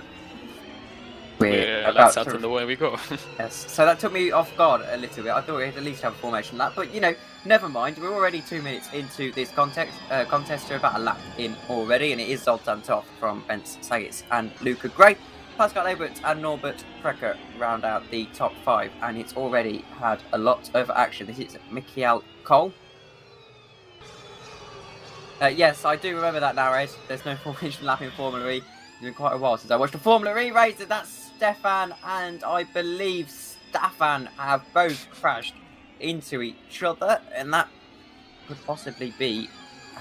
[SPEAKER 2] we're about
[SPEAKER 3] to... the way we go.
[SPEAKER 2] Yes, so that took me off guard a little bit. I thought we'd at least have a formation lap, but you know, never mind. We're already 2 minutes into this contest. We're about a lap in already, and it is Zoltan Tov from Bence Sagis and Luca Gray. Pascal Ebert and Norbert Precker round out the top 5, and it's already had a lot of action. This is Michael Cole. Yes, I do remember that now, Ed. There's no formation lap in Formula E. It's been quite a while since I watched a Formula E race, and that's Stefan and I believe Stefan have both crashed into each other, and that could possibly be...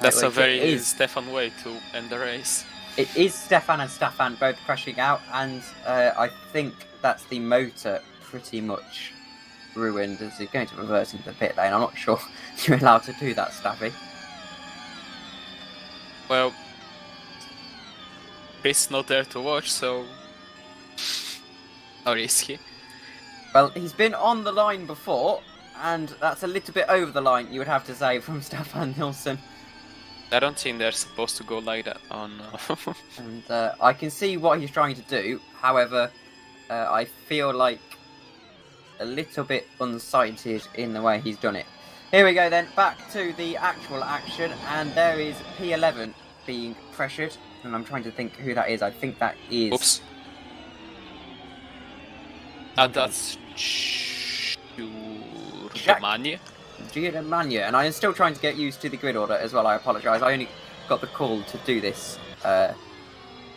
[SPEAKER 3] That's a very Stefan way to end the race.
[SPEAKER 2] It is Stefan and Stefan both crashing out, and I think that's the motor pretty much ruined as he's going to reverse into the pit lane. I'm not sure you're allowed to do that, Staffy.
[SPEAKER 3] Well, Chris not there to watch, so how risky.
[SPEAKER 2] Well, he's been on the line before, and that's a little bit over the line, you would have to say, from Stefan Nilsson.
[SPEAKER 3] I don't think they're supposed to go like that. Oh no.
[SPEAKER 2] And I can see what he's trying to do. However, I feel like a little bit unsighted in the way he's done it. Here we go then, back to the actual action, and there is P11 being pressured, and I'm trying to think who that is. I think that is...
[SPEAKER 3] Oops. That's Germania.
[SPEAKER 2] Germania, and I am still trying to get used to the grid order as well. I apologise. I only got the call to do this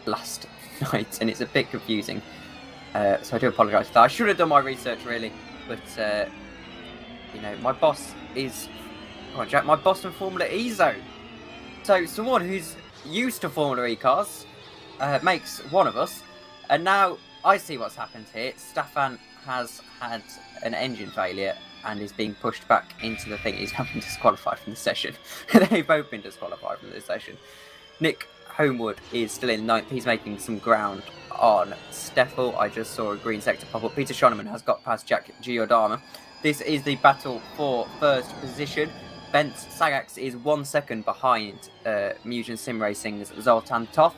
[SPEAKER 2] last night, and it's a bit confusing. So I do apologise for that. I should have done my research really, but you know, my boss is... Come on, Jack. My boss in Formula E zone. So someone who's used to Formula E cars makes one of us, and now I see what's happened here. Stefan has had an engine failure and is being pushed back into the thing. He's now been disqualified from the session. They've both been disqualified from this session. Nick Homewood is still in 9th. He's making some ground on Steffel. I just saw a green sector pop up. Peter Schoenemann has got past Jack Giordano. This is the battle for first position. Bent Sagax is 1 second behind Mugen Sim Racing's Zoltan Toth.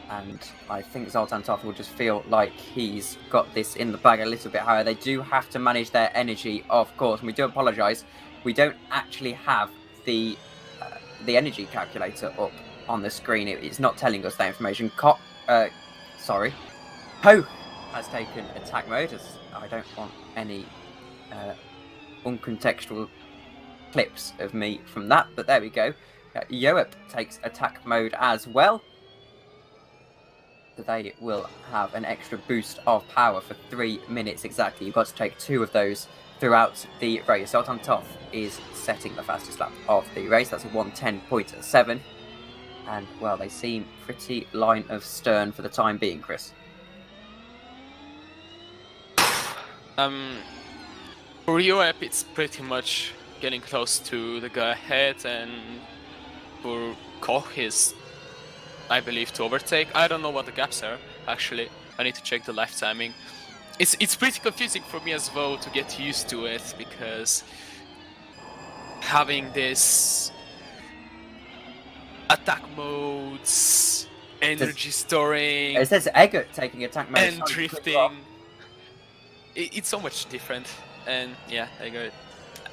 [SPEAKER 2] And I think Zoltan Toth will just feel like he's got this in the bag a little bit higher. They do have to manage their energy, of course, and we do apologise. We don't actually have the energy calculator up on the screen. It's not telling us that information. Ho has taken attack mode, as I don't want any uncontextual clips of me from that, but there we go. Yoep takes attack mode as well. They will have an extra boost of power for 3 minutes exactly. You've got to take 2 of those throughout the race. Zoltan Toth is setting the fastest lap of the race. That's a 1:10.7. And, well, they seem pretty line of stern for the time being, Chris.
[SPEAKER 3] For Yoep, it's pretty much getting close to the guy ahead, and for Koch is, I believe, to overtake. I don't know what the gaps are, actually. I need to check the live timing. It's pretty confusing for me as well to get used to it, because having this attack modes, energy storing,
[SPEAKER 2] it says Eggert taking attack mode
[SPEAKER 3] and drifting. It's so much different, and yeah,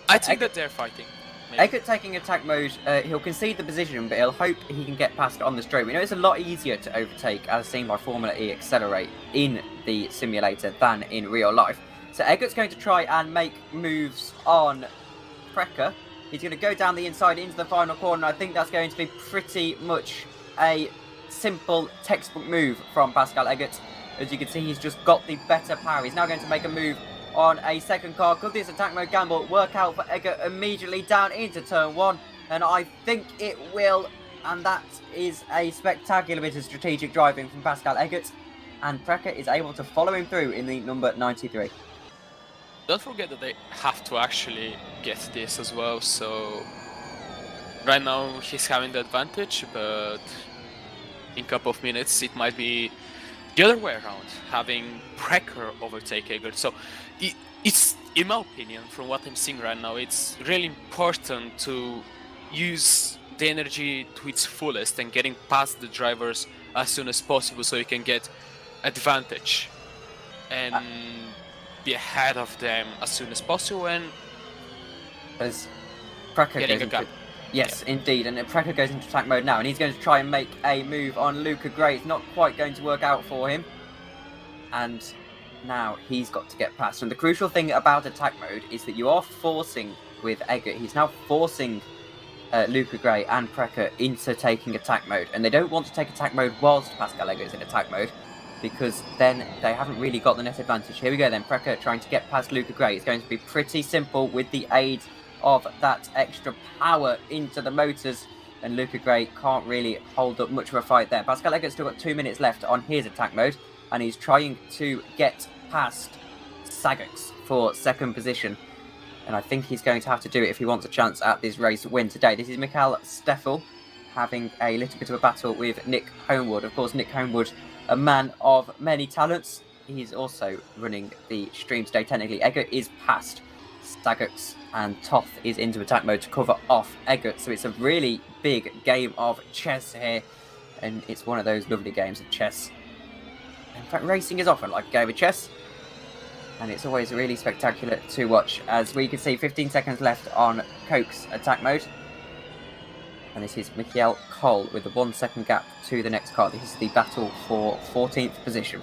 [SPEAKER 3] I think that they're fighting.
[SPEAKER 2] Eggert taking attack mode, he'll concede the position, but he'll hope he can get past on the straight. We know it's a lot easier to overtake, as seen by Formula E Accelerate in the simulator than in real life. So Eggert's going to try and make moves on Precker. He's going to go down the inside into the final corner. I think that's going to be pretty much a simple textbook move from Pascal Eggert. As you can see, he's just got the better power. He's now going to make a move on a second car. Could this attack mode gamble work out for Eggert immediately down into turn 1? And I think it will. And that is a spectacular bit of strategic driving from Pascal Eggert. And Precker is able to follow him through in the number 93.
[SPEAKER 3] Don't forget that they have to actually get this as well. So right now he's having the advantage, but in a couple of minutes it might be the other way around, having Precker overtake Eggert. So it's, in my opinion, from what I'm seeing right now, it's really important to use the energy to its fullest and getting past the drivers as soon as possible, so you can get advantage and be ahead of them as soon as possible, and
[SPEAKER 2] as Precker
[SPEAKER 3] getting
[SPEAKER 2] goes
[SPEAKER 3] a gap.
[SPEAKER 2] Yes, indeed, and Precker goes into attack mode now, and he's going to try and make a move on Luca Gray. It's not quite going to work out for him, and now he's got to get past. And the crucial thing about attack mode is that you are forcing, with Eggert, he's now forcing Luca Gray and Precker into taking attack mode, and they don't want to take attack mode whilst Pascal Eggert is in attack mode, because then they haven't really got the net advantage. Here we go then, Precker trying to get past Luca Gray. It's going to be pretty simple with the aid of that extra power into the motors, and Luca Gray can't really hold up much of a fight there. Pascal Eggert's still got 2 minutes left on his attack mode, and he's trying to get past Sagax for second position, and I think he's going to have to do it if he wants a chance at this race win today. This is Mikhail Steffel having a little bit of a battle with Nick Homewood. Of course, Nick Homewood, a man of many talents. He's also running the stream today. Technically, Eggert is past Sagax, and Toth is into attack mode to cover off Eggert. So it's a really big game of chess here, and it's one of those lovely games of chess. In fact, racing is often like a game of chess, and it's always really spectacular to watch. As we can see, 15 seconds left on Koch's attack mode, and this is Michael Cole with a 1 second gap to the next car. This is the battle for 14th position.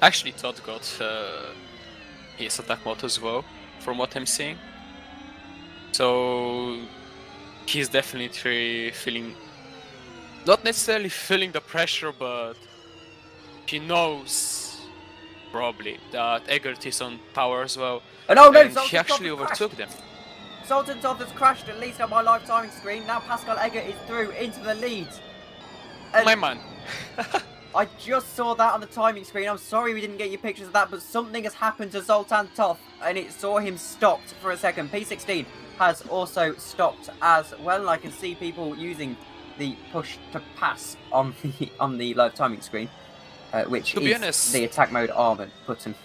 [SPEAKER 3] Actually, Todd got his attack mode as well, from what I'm seeing. So he's definitely feeling, not necessarily feeling the pressure, but he knows probably that Eggert is on power as well.
[SPEAKER 2] Oh no,
[SPEAKER 3] and
[SPEAKER 2] Zoltan
[SPEAKER 3] he actually
[SPEAKER 2] Toth
[SPEAKER 3] overtook them.
[SPEAKER 2] Zoltan Toth has crashed, at least on my live timing screen. Now Pascal Eggert is through into the lead. And
[SPEAKER 3] My man.
[SPEAKER 2] I just saw that on the timing screen. I'm sorry we didn't get you pictures of that, but something has happened to Zoltan Toth, and it saw him stopped for a second. P16 has also stopped as well, and I can see people using the push to pass on the live timing screen. which
[SPEAKER 3] To be
[SPEAKER 2] is
[SPEAKER 3] honest,
[SPEAKER 2] the attack mode armored button.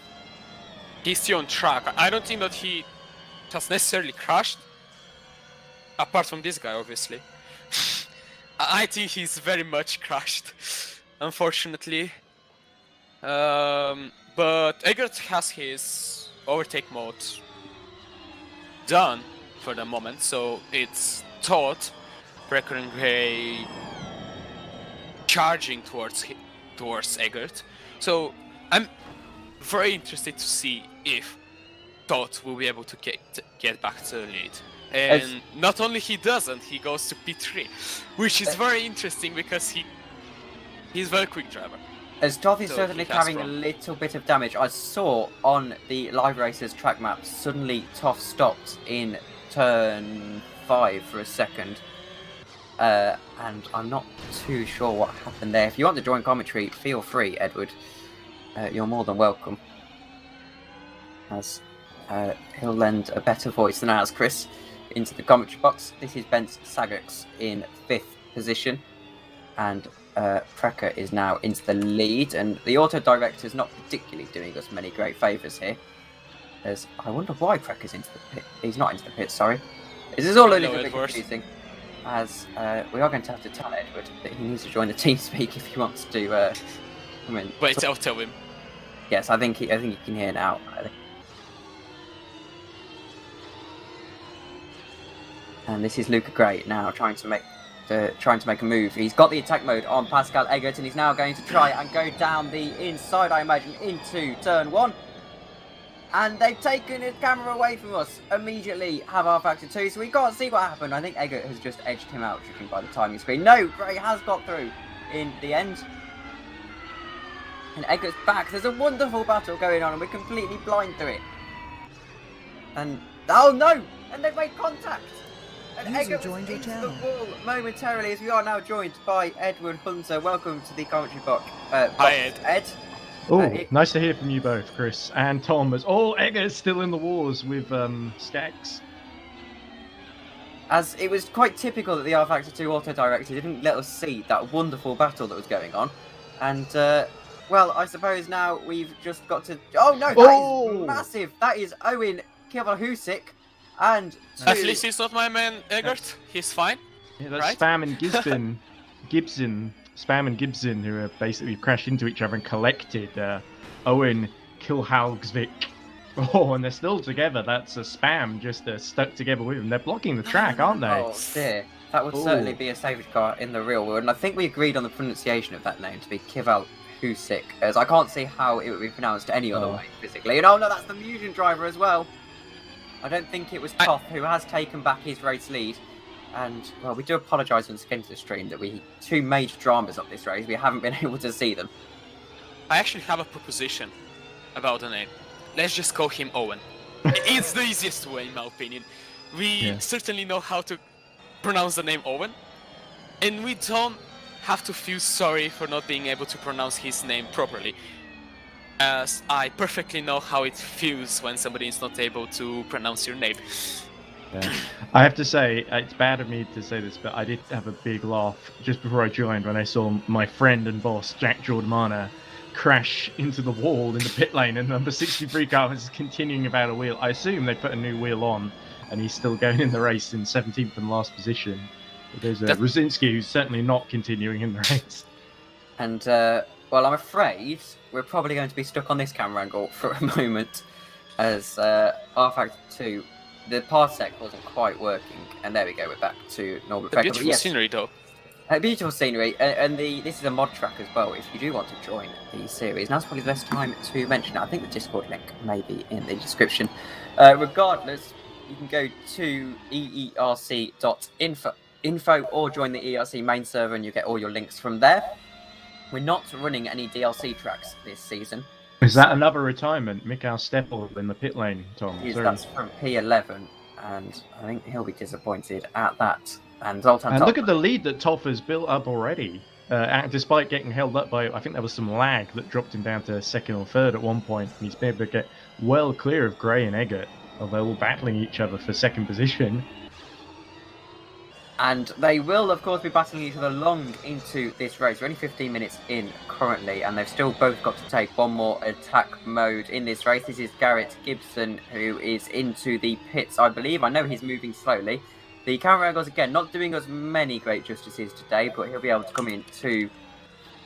[SPEAKER 3] he's still on track. I don't think that he has necessarily crashed. Apart from this guy, obviously. I think he's very much crashed, unfortunately. But Eggert has his overtake mode done for the moment, so it's Todd, Brecker and Gray charging towards Eggert. So I'm very interested to see if Todd will be able to get back to the lead. And not only he doesn't, he goes to P3, which is very interesting because he's a very quick driver.
[SPEAKER 2] As Todd is
[SPEAKER 3] So
[SPEAKER 2] certainly
[SPEAKER 3] he has
[SPEAKER 2] carrying a
[SPEAKER 3] from-
[SPEAKER 2] little bit of damage. I saw on the Live Racers track map, suddenly Toff stopped in turn 5 for a second. And I'm not too sure what happened there. If you want to join commentary, feel free, Edward. You're more than welcome. As he'll lend a better voice than ours, Chris, into the commentary box. This is Bence Sagux in 5th position. And Precker is now into the lead. And the auto director is not particularly doing us many great favours here. As I wonder why Precker's into the pit. He's not into the pit, sorry. This is all a little bit confusing. As we are going to have to tell Edward that he needs to join the team speak if he wants to come in.
[SPEAKER 3] Wait, I'll tell him.
[SPEAKER 2] Yes, I think he can hear now. And this is Luca Gray now trying to make a move. He's got the attack mode on Pascal Eggert, and he's now going to try and go down the inside, I imagine, into turn 1. And they've taken his camera away from us immediately, have R Factor 2, so we can't see what happened. I think Eggert has just edged him out, judging by the timing screen. No, Gray has got through in the end. And Eggert's back. There's a wonderful battle going on, and we're completely blind to it. And, oh no! And they've made contact! And Eggert was into the wall momentarily, as we are now joined by Edward Hunter. Welcome to the commentary box.
[SPEAKER 3] Hi, Ed.
[SPEAKER 4] Oh, nice to hear from you both, Chris and Tom. As Eggert's still in the wars with Skax.
[SPEAKER 2] As it was quite typical that the R Factor 2 auto director didn't let us see that wonderful battle that was going on. And, well, I suppose now we've just got to... Oh, no, that is massive. That is Owen Kivalhusik. And...
[SPEAKER 3] At least he's not my man, Eggert. He's fine.
[SPEAKER 4] Yeah, that's
[SPEAKER 3] right?
[SPEAKER 4] Spam and Spam and Gibson, who have basically crashed into each other and collected Owen Kilhalgsvik. Oh, and they're still together. That's a Spam just stuck together with him. They're blocking the track, aren't they?
[SPEAKER 2] Oh, dear. That would certainly be a savage car in the real world. And I think we agreed on the pronunciation of that name to be Kivalhusik, as I can't see how it would be pronounced any other way, physically. And oh, no, that's the Musion driver as well. I don't think it was Toth who has taken back his race lead. And, well, we do apologise once again to the stream that two major dramas of this race, we haven't been able to see them.
[SPEAKER 3] I actually have a proposition about the name. Let's just call him Owen. It's the easiest way, in my opinion. We certainly know how to pronounce the name Owen, and we don't have to feel sorry for not being able to pronounce his name properly, as I perfectly know how it feels when somebody is not able to pronounce your name.
[SPEAKER 4] Yeah. I have to say, it's bad of me to say this, but I did have a big laugh just before I joined when I saw my friend and boss, Jack Jordanmana, crash into the wall in the pit lane, and number 63 car was continuing about a wheel. I assume they put a new wheel on, and he's still going in the race in 17th and last position. But there's Rosinski, who's certainly not continuing in the race.
[SPEAKER 2] And, well, I'm afraid we're probably going to be stuck on this camera angle for a moment, as R Factor 2, the parsec wasn't quite working, and there we go, we're back to normal.
[SPEAKER 3] The beautiful scenery, though.
[SPEAKER 2] Beautiful scenery, and this is a mod track as well. If you do want to join the series, now's probably the best time to mention it. I think the Discord link may be in the description. Regardless, you can go to EERC.info or join the EERC main server, and you get all your links from there. We're not running any DLC tracks this season.
[SPEAKER 4] Is that another retirement? Mikhail Stepel in the pit lane, Tom?
[SPEAKER 2] Yes, that's from P11, and I think he'll be disappointed at that. And Zoltan.
[SPEAKER 4] And look at the lead that Toff has built up already. Despite getting held up by, I think there was some lag that dropped him down to second or third at one point, and he's been able to get well clear of Gray and Eggert, although all battling each other for second position.
[SPEAKER 2] And they will, of course, be battling each other long into this race. We're only 15 minutes in currently, and they've still both got to take one more attack mode in this race. This is Garrett Gibson, who is into the pits, I believe. I know he's moving slowly. The camera angles, again, not doing us many great justices today, but he'll be able to come in to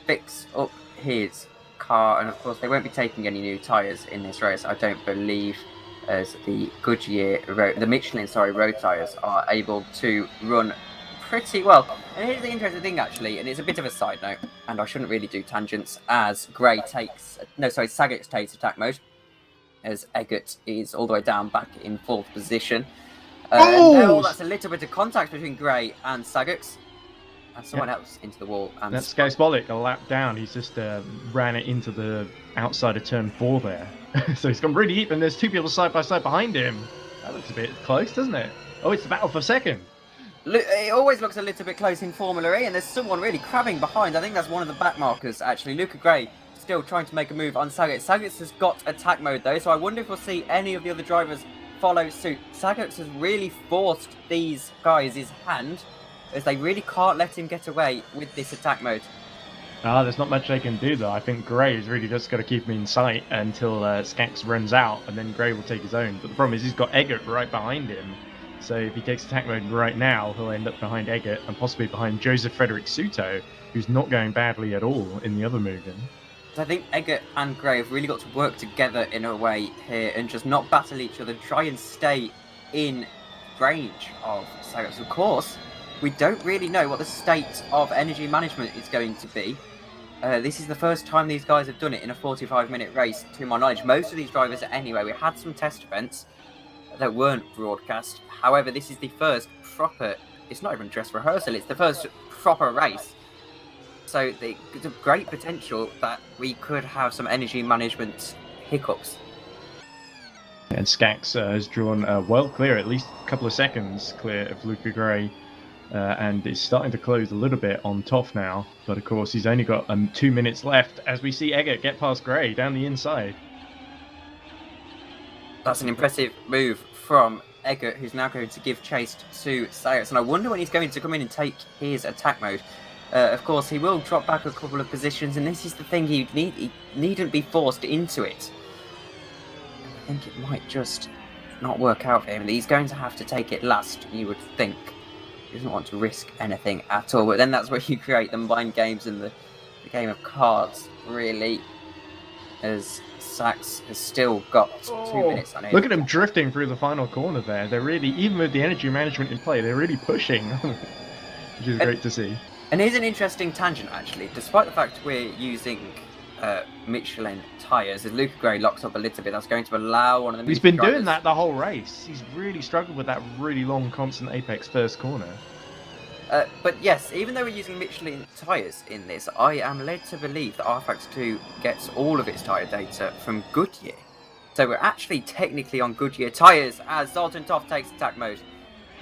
[SPEAKER 2] fix up his car. And, of course, they won't be taking any new tyres in this race, I don't believe, as the Michelin road tyres are able to run pretty well. And here's the interesting thing, actually, and it's a bit of a side note, and I shouldn't really do tangents, as Sagitt's takes attack mode, as Eggert is all the way down back in 4th position. Now that's a little bit of contact between Gray and Sagitt's, and someone else into the wall. And
[SPEAKER 4] that's Skysbolic, a lap down. He's just ran it into the outside of turn 4 there. So he's gone really deep, and there's 2 people side by side behind him. That looks a bit close, doesn't it? Oh, it's the battle for second.
[SPEAKER 2] It always looks a little bit close in Formula E, and there's someone really crabbing behind. I think that's one of the back markers, actually. Luca Gray still trying to make a move on Sagitt. Sagitt has got attack mode, though, so I wonder if we'll see any of the other drivers follow suit. Sagitt has really forced these guys' hand, as they really can't let him get away with this attack mode.
[SPEAKER 4] There's not much they can do, though. I think Gray is really just got to keep him in sight until Skax runs out, and then Gray will take his own. But the problem is he's got Eggert right behind him. So if he takes attack mode right now, he'll end up behind Eggert and possibly behind Joseph Frederick Suto, who's not going badly at all in the other movement.
[SPEAKER 2] So I think Eggert and Gray have really got to work together in a way here and just not battle each other, try and stay in range of Sagitt. Of course, we don't really know what the state of energy management is going to be. This is the first time these guys have done it in a 45-minute race, to my knowledge. Most of these drivers, anyway, we had some test events that weren't broadcast. However, this is the first proper, it's not even dress rehearsal, it's the first proper race. So there's a great potential that we could have some energy management hiccups.
[SPEAKER 4] And Skax has drawn well clear, at least a couple of seconds clear of Luca Gray. And is starting to close a little bit on Toff now, but of course he's only got 2 minutes left as we see Eggert get past Gray down the inside.
[SPEAKER 2] That's an impressive move from Eggert, who's now going to give chase to Sayers, and I wonder when he's going to come in and take his attack mode. Of course, he will drop back a couple of positions, and this is the thing, he needn't be forced into it. I think it might just not work out for him. He's going to have to take it last, you would think. He doesn't want to risk anything at all, but then that's where you create the mind games and the game of cards, really, as Sax has still got 2 minutes on it.
[SPEAKER 4] Look at him drifting through the final corner there. They're really, even with the energy management in play, they're really pushing, which is great to see.
[SPEAKER 2] And here's an interesting tangent, actually. Despite the fact we're using Michelin tyres, as Luca Gray locks up a little bit, that's going to allow one of the...
[SPEAKER 4] He's been doing that the whole race. He's really struggled with that really long constant apex first corner.
[SPEAKER 2] But yes, even though we're using Michelin tyres in this, I am led to believe that RFX 2 gets all of its tyre data from Goodyear. So we're actually technically on Goodyear tyres as Zoltan Toff takes attack mode.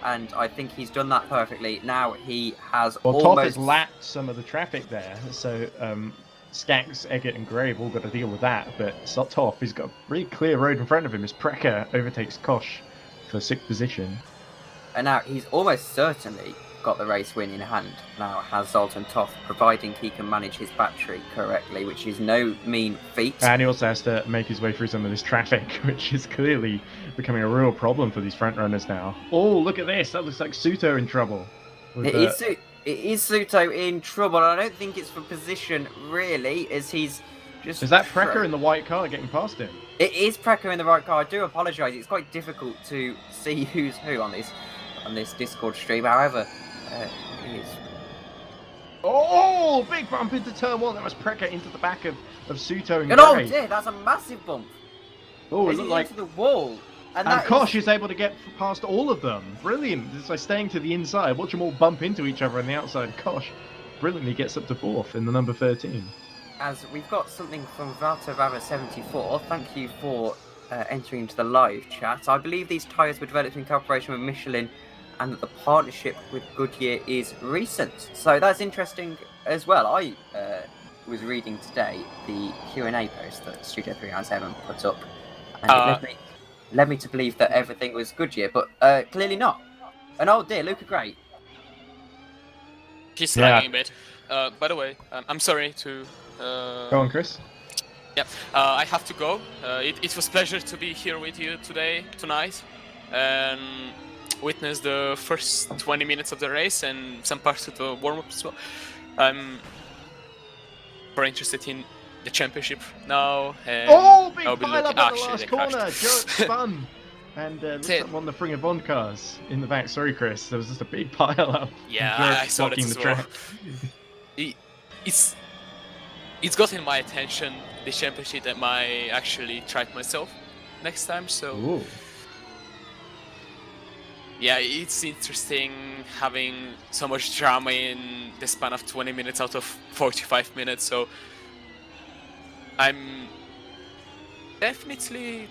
[SPEAKER 2] And I think he's done that perfectly. Now he has almost...
[SPEAKER 4] Toff has lapped some of the traffic there, so Skax, Eggert and Gray have all got to deal with that. But Toff, he's got a really clear road in front of him as Precker overtakes Kosh for 6th position.
[SPEAKER 2] And now he's almost certainly got the race win in hand. Now has Zoltan Toff, providing he can manage his battery correctly, which is no mean feat.
[SPEAKER 4] And he also has to make his way through some of this traffic, which is clearly becoming a real problem for these front runners now. Oh, look at this! That looks like Suto in trouble.
[SPEAKER 2] It is Suto in trouble, and I don't think it's for position, really, as he's just...
[SPEAKER 4] Is that Precker in the white car getting past him?
[SPEAKER 2] It is Precker in the right car. I do apologise. It's quite difficult to see who's who on this Discord stream. However, it is...
[SPEAKER 4] Oh, big bump into turn 1. That was Precker into the back of Suto and Gray.
[SPEAKER 2] Oh dear, that's a massive bump.
[SPEAKER 4] Oh, it looked like...
[SPEAKER 2] into the wall.
[SPEAKER 4] And Kosh is able to get past all of them. Brilliant. It's like staying to the inside. Watch them all bump into each other on the outside. Kosh brilliantly gets up to 4th in the number 13.
[SPEAKER 2] As we've got something from Valterava74. Thank you for entering into the live chat. I believe these tyres were developed in cooperation with Michelin and that the partnership with Goodyear is recent. So that's interesting as well. I was reading today the Q&A post that Studio 397 put up, and it led me to believe that everything was Goodyear, but clearly not. And oh dear, Luca Gray.
[SPEAKER 3] He's
[SPEAKER 4] Yeah.
[SPEAKER 3] lagging a bit. By the way, I'm sorry to.
[SPEAKER 4] Go on, Chris.
[SPEAKER 3] Yeah, I have to go. It was a pleasure to be here with you tonight, and witness the first 20 minutes of the race and some parts of the warm-up as well. I'm very interested in the championship now. And
[SPEAKER 4] Big
[SPEAKER 3] I'll be
[SPEAKER 4] pile up
[SPEAKER 3] looking.
[SPEAKER 4] at the
[SPEAKER 3] Actually,
[SPEAKER 4] last
[SPEAKER 3] they
[SPEAKER 4] corner.
[SPEAKER 3] crashed.
[SPEAKER 4] Joe spun. And looks
[SPEAKER 3] it.
[SPEAKER 4] like one of the Fring of Bond cars in the back. Sorry, Chris. There was just a big pile up.
[SPEAKER 3] Yeah,
[SPEAKER 4] Joe
[SPEAKER 3] I saw that
[SPEAKER 4] blocking
[SPEAKER 3] as
[SPEAKER 4] the
[SPEAKER 3] well.
[SPEAKER 4] track.
[SPEAKER 3] It's gotten my attention. The championship that I actually tried myself next time. So.
[SPEAKER 4] Ooh.
[SPEAKER 3] Yeah, it's interesting having so much drama in the span of 20 minutes out of 45 minutes, so I'm definitely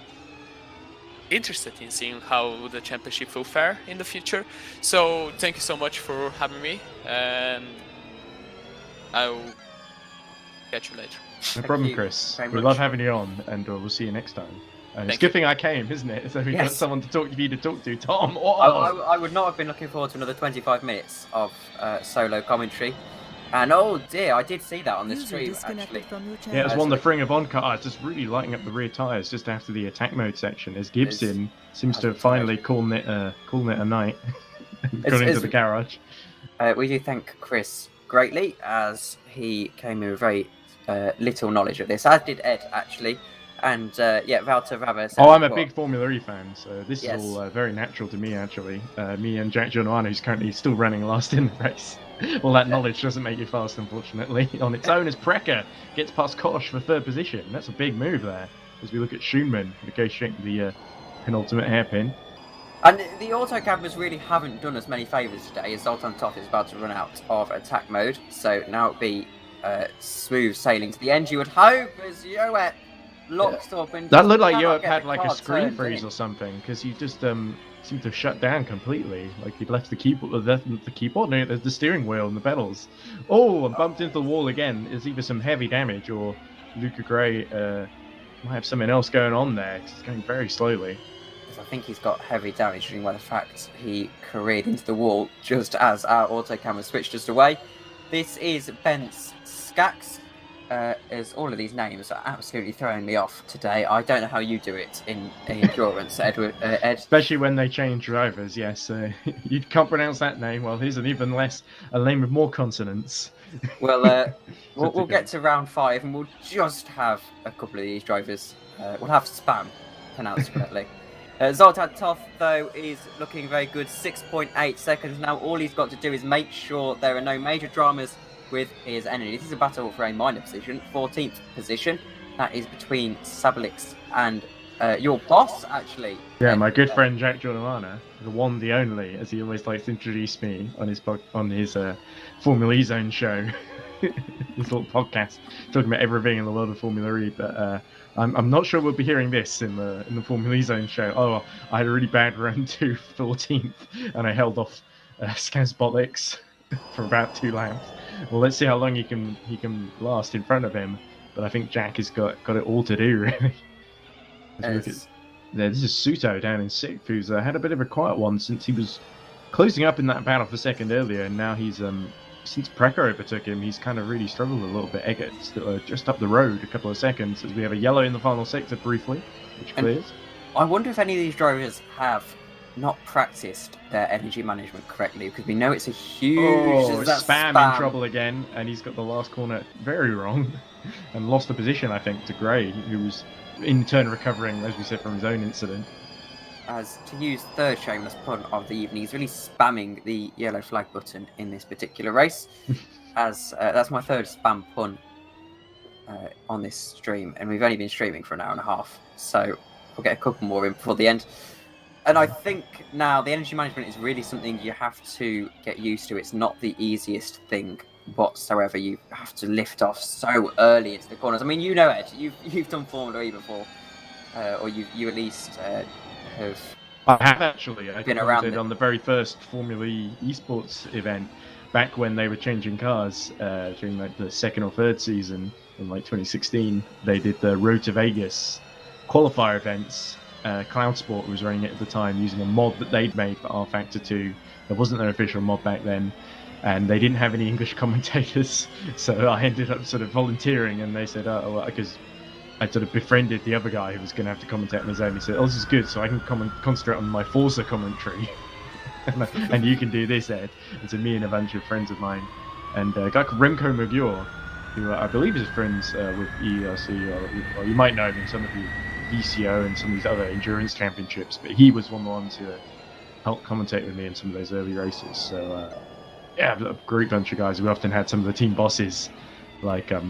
[SPEAKER 3] interested in seeing how the championship will fare in the future. So thank you so much for having me, and I'll catch you later.
[SPEAKER 4] No problem,
[SPEAKER 2] you
[SPEAKER 4] Chris.
[SPEAKER 2] very
[SPEAKER 4] We
[SPEAKER 2] much.
[SPEAKER 4] love having you on, and we'll see you next time. And it's a
[SPEAKER 3] Thank
[SPEAKER 4] good
[SPEAKER 3] you.
[SPEAKER 4] thing I came, isn't it? So we've got
[SPEAKER 2] Yes.
[SPEAKER 4] someone to talk to you to talk to. Tom,
[SPEAKER 2] I would not have been looking forward to another 25 minutes of solo commentary. And oh dear, I did see that on the
[SPEAKER 5] User
[SPEAKER 2] stream
[SPEAKER 5] disconnected
[SPEAKER 2] actually.
[SPEAKER 5] from your
[SPEAKER 4] Yeah, it was
[SPEAKER 5] channel.
[SPEAKER 4] one of the Fring of Bond cars just really lighting up the rear tyres just after the attack mode section as Gibson seems to have finally called it a night and gone into the garage.
[SPEAKER 2] We do thank Chris greatly as he came in with very little knowledge of this, as did Ed actually. And Walter Rava said,
[SPEAKER 4] Oh, I'm a big Formula E fan, so this
[SPEAKER 2] Yes.
[SPEAKER 4] is all very natural to me, actually. Me and Jack Giordano, who's currently still running last in the race. All that knowledge doesn't make you fast, unfortunately. On its own, as Precker gets past Kosh for third position. That's a big move there, as we look at Schoenman negotiating the penultimate hairpin.
[SPEAKER 2] And the autocampers really haven't done us many favours today, as Zoltan Toth is about to run out of attack mode. So now it'll be smooth sailing to the end, you would hope, as Yoet locks up and
[SPEAKER 4] That looked like
[SPEAKER 2] cannot
[SPEAKER 4] Yoep
[SPEAKER 2] get
[SPEAKER 4] had
[SPEAKER 2] the
[SPEAKER 4] like a
[SPEAKER 2] car
[SPEAKER 4] screen
[SPEAKER 2] turned
[SPEAKER 4] freeze
[SPEAKER 2] in.
[SPEAKER 4] or something, because he just seemed to have shut down completely. Like he'd left the keyboard, no, the steering wheel and the pedals. Oh, and bumped into the wall again. There's either some heavy damage or Luca Gray might have something else going on there. 'Cause he's going very slowly.
[SPEAKER 2] I think he's got heavy damage, judging by the fact he careered into the wall just as our auto camera switched us away. This is Bence Skax. As all of these names are absolutely throwing me off today. I don't know how you do it in endurance, Ed.
[SPEAKER 4] Especially when they change drivers, yes. You can't pronounce that name. Well, here's an even less, a name with more consonants.
[SPEAKER 2] Well, we'll get to round 5 and we'll just have a couple of these drivers. We'll have Spam pronounced correctly. Zoltan Toth, though, is looking very good. 6.8 seconds now. All he's got to do is make sure there are no major dramas with his enemy. This is a battle for a minor position, 14th position. That is between Sabalix and your boss, actually.
[SPEAKER 4] Yeah, my good friend Jack Giordano, the one, the only, as he always likes to introduce me on his Formula E Zone show, his little podcast talking about everything in the world of Formula E. But I'm not sure we'll be hearing this in the Formula E Zone show. Oh, I had a really bad run to 14th, and I held off Skazbolix for about 2 laps. Well, let's see how long he can last in front of him. But I think Jack has got it all to do, really. This is Suto down in 6th, who's had a bit of a quiet one since he was closing up in that battle for 2nd earlier, and now he's since Precker overtook him, he's kind of really struggled a little bit. Eggert's just up the road a couple of seconds as we have a yellow in the final sector briefly, which clears.
[SPEAKER 2] I wonder if any of these drivers have not practiced their energy management correctly, because we know it's a huge
[SPEAKER 4] Spam in trouble again, and he's got the last corner very wrong and lost the position, I think, to Gray, who was in turn recovering, as we said, from his own incident.
[SPEAKER 2] As to use third shameless pun of the evening, he's really spamming the yellow flag button in this particular race. As that's my third spam pun on this stream, and we've only been streaming for an hour and a half, so we'll get a couple more in before the end. And I think now the energy management is really something you have to get used to. It's not the easiest thing whatsoever. You have to lift off so early into the corners. I mean, you know, Ed, you've done Formula E before, or you at least have.
[SPEAKER 4] I have actually. I
[SPEAKER 2] been around
[SPEAKER 4] commented
[SPEAKER 2] it.
[SPEAKER 4] on the very first Formula E esports event back when they were changing cars during like the 2nd or 3rd season in like 2016. They did the Road to Vegas qualifier events. Cloud Sport was running it at the time using a mod that they'd made for R Factor 2. There wasn't their official mod back then. and they didn't have any English commentators, so I ended up sort of volunteering, and they said, oh, well, because I sort of befriended the other guy who was going to have to commentate on his own. He said, oh, this is good, so I can concentrate on my Forza commentary, and you can do this, Ed. And so me and a bunch of friends of mine, and a guy called Remco Magyar, who I believe is friends with EERC, or you might know him in some of the VCO and some of these other endurance championships, but he was one of the ones who helped commentate with me in some of those early races. So yeah, a great bunch of guys. We often had some of the team bosses, like I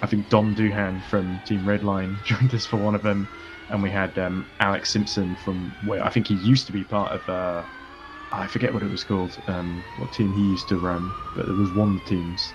[SPEAKER 4] think Dom Duhan from Team Redline joined us for one of them, and we had Alex Simpson from where I think he used to be part of I forget what it was called, what team he used to run, but it was one of the teams.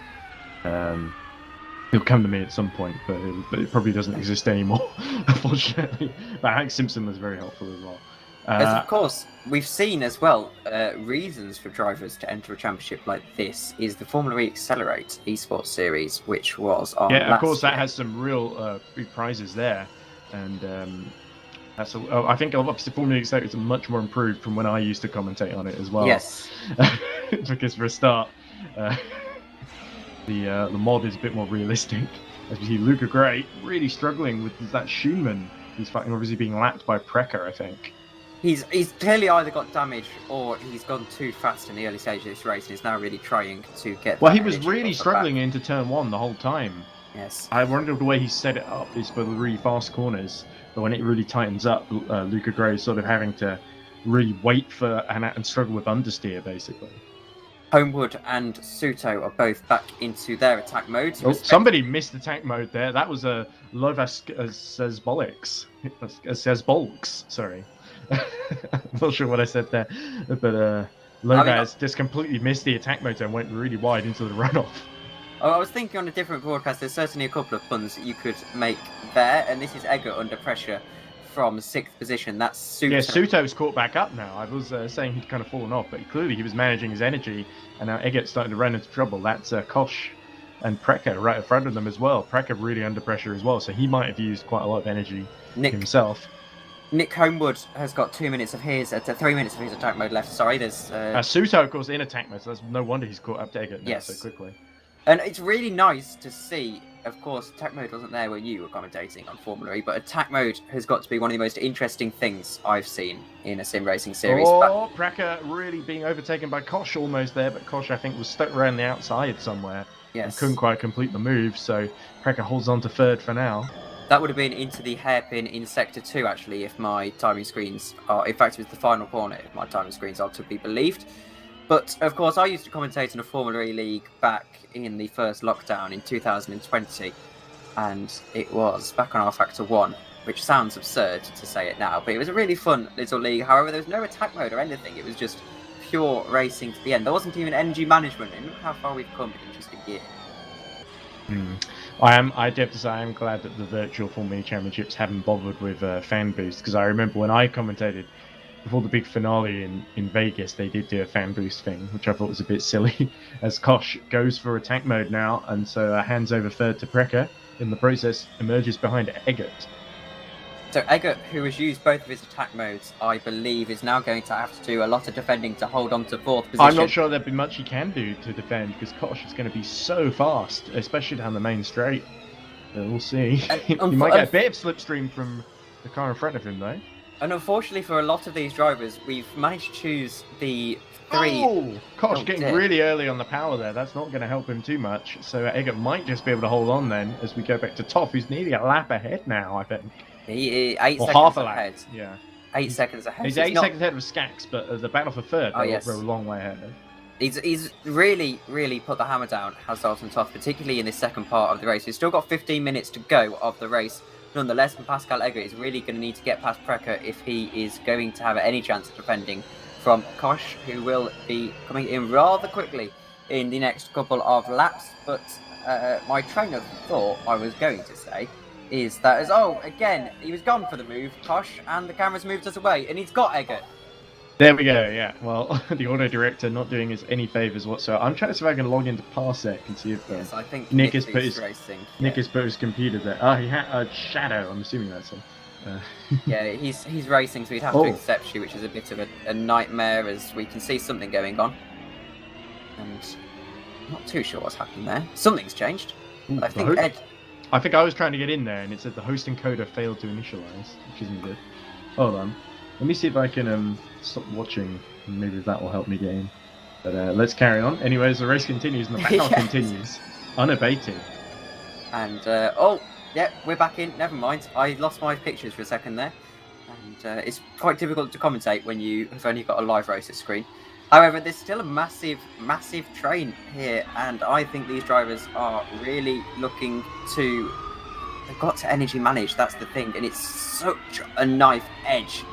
[SPEAKER 4] He'll come to me at some point, but it probably doesn't exist anymore, unfortunately. But Alex Simpson was very helpful as well.
[SPEAKER 2] As of course, we've seen as well reasons for drivers to enter a championship like this is the Formula E Accelerate esports series, which was on.
[SPEAKER 4] Yeah, of course,
[SPEAKER 2] year.
[SPEAKER 4] that has some real big prizes there, and that's. I think obviously Formula E Accelerate is much more improved from when I used to commentate on it as well.
[SPEAKER 2] Yes.
[SPEAKER 4] Because for a start, the mod is a bit more realistic. As we see, Luca Gray really struggling with that Schumann. He's fighting, obviously being lapped by Precker, I think.
[SPEAKER 2] He's clearly either got damage or he's gone too fast in the early stage of this race and is now really trying to get.
[SPEAKER 4] Well, he was really struggling into turn one the whole time.
[SPEAKER 2] Yes.
[SPEAKER 4] I wonder the way he set it up is for the really fast corners, but when it really tightens up, Luca Gray is sort of having to really wait for and struggle with understeer, basically.
[SPEAKER 2] Homewood and Suto are both back into their attack mode.
[SPEAKER 4] Oh, somebody missed attack mode there. That was a Lovas says Bolks. Sorry. I'm not sure what I said there, but Lovas just completely missed the attack mode and went really wide into the runoff.
[SPEAKER 2] Oh, I was thinking on a different broadcast, there's certainly a couple of puns that you could make there, and this is Egger under pressure from 6th position. That's Suto.
[SPEAKER 4] Yeah, Suto's caught back up now. I was saying he'd kind of fallen off, but clearly he was managing his energy, and now Eggert's starting to run into trouble. That's Kosh and Precker right in front of them as well. Precker really under pressure as well, so he might have used quite a lot of energy himself.
[SPEAKER 2] Nick Homewood has got 2 minutes of his, 3 minutes of his attack mode left. Sorry, there's...
[SPEAKER 4] Suto, of course, in attack mode, so that's no wonder he's caught up to Eggert now so quickly.
[SPEAKER 2] And it's really nice to see, of course, attack mode wasn't there when you were commentating on Formula E, but attack mode has got to be one of the most interesting things I've seen in a sim racing series.
[SPEAKER 4] Oh, Precker really being overtaken by Kosh almost there, but Kosh, I think, was stuck around the outside somewhere.
[SPEAKER 2] Yes.
[SPEAKER 4] And couldn't quite complete the move, so Precker holds on to 3rd for now.
[SPEAKER 2] That would have been into the hairpin in Sector 2, actually, if my timing screens are... In fact, it was the final corner, if my timing screens are to be believed. But, of course, I used to commentate in a Formula E league back in the first lockdown in 2020. And it was back on R-Factor 1, which sounds absurd to say it now. But it was a really fun little league. However, there was no attack mode or anything. It was just pure racing to the end. There wasn't even energy management. And look how far we've come in just a year.
[SPEAKER 4] I do have to say, I am glad that the virtual Formula E Championships haven't bothered with fan boost, because I remember when I commentated before the big finale in Vegas, they did do a fan boost thing, which I thought was a bit silly, as Kosh goes for attack mode now, and so hands over 3rd to Precker. In the process, emerges behind Eggert.
[SPEAKER 2] So Eggert, who has used both of his attack modes, I believe, is now going to have to do a lot of defending to hold on to 4th position.
[SPEAKER 4] I'm not sure there'd be much he can do to defend, because Kosh is going to be so fast, especially down the main straight. We'll see. He might get a bit of slipstream from the car in front of him, though.
[SPEAKER 2] And unfortunately for a lot of these drivers, we've managed to choose the 3...
[SPEAKER 4] Oh! Kosh getting really early on the power there. That's not going to help him too much. So Eggert might just be able to hold on then, as we go back to Toff, who's nearly a lap ahead now, I think.
[SPEAKER 2] He is 8
[SPEAKER 4] or
[SPEAKER 2] seconds
[SPEAKER 4] half a lap.
[SPEAKER 2] ahead.
[SPEAKER 4] Yeah.
[SPEAKER 2] 8 seconds ahead.
[SPEAKER 4] He's 8 seconds ahead of Skax, but the battle for 3rd, we're a long way ahead.
[SPEAKER 2] He's really, really put the hammer down, has Dalton Toff, particularly in this second part of the race. We've still got 15 minutes to go of the race. Nonetheless, Pascal Eggert is really going to need to get past Precker if he is going to have any chance of defending from Kosh, who will be coming in rather quickly in the next couple of laps. But my train of thought, I was going to say, is that again, he was gone for the move, Kosh, and the camera's moved us away, and he's got Eggert.
[SPEAKER 4] There we go, yeah. Well, the auto director not doing us any favours whatsoever. I'm trying to see if I can log into Parsec and see if
[SPEAKER 2] I think
[SPEAKER 4] Nick has put his
[SPEAKER 2] Nick
[SPEAKER 4] has put his computer there. Oh, he had a shadow. I'm assuming that's him.
[SPEAKER 2] Yeah, he's racing, so he'd have to accept you, which is a bit of a nightmare, as we can see something going on. And Not too sure what's happened there. Something's changed.
[SPEAKER 4] Ooh,
[SPEAKER 2] I think Ed.
[SPEAKER 4] I think I was trying to get in there and it said the host encoder failed to initialize, which isn't good. Hold on. Let me see if I can stop watching. Maybe that will help me get in. But let's carry on. Anyways, the race continues and the battle
[SPEAKER 2] Yes.
[SPEAKER 4] continues. Unabated.
[SPEAKER 2] And, oh, yeah, we're back in. Never mind. I lost my pictures for a second there. And it's quite difficult to commentate when you have only got a live racer screen. However, there's still a massive, massive train here. And I think these drivers are really looking to... They've got to energy manage, that's the thing. And it's such a knife edge.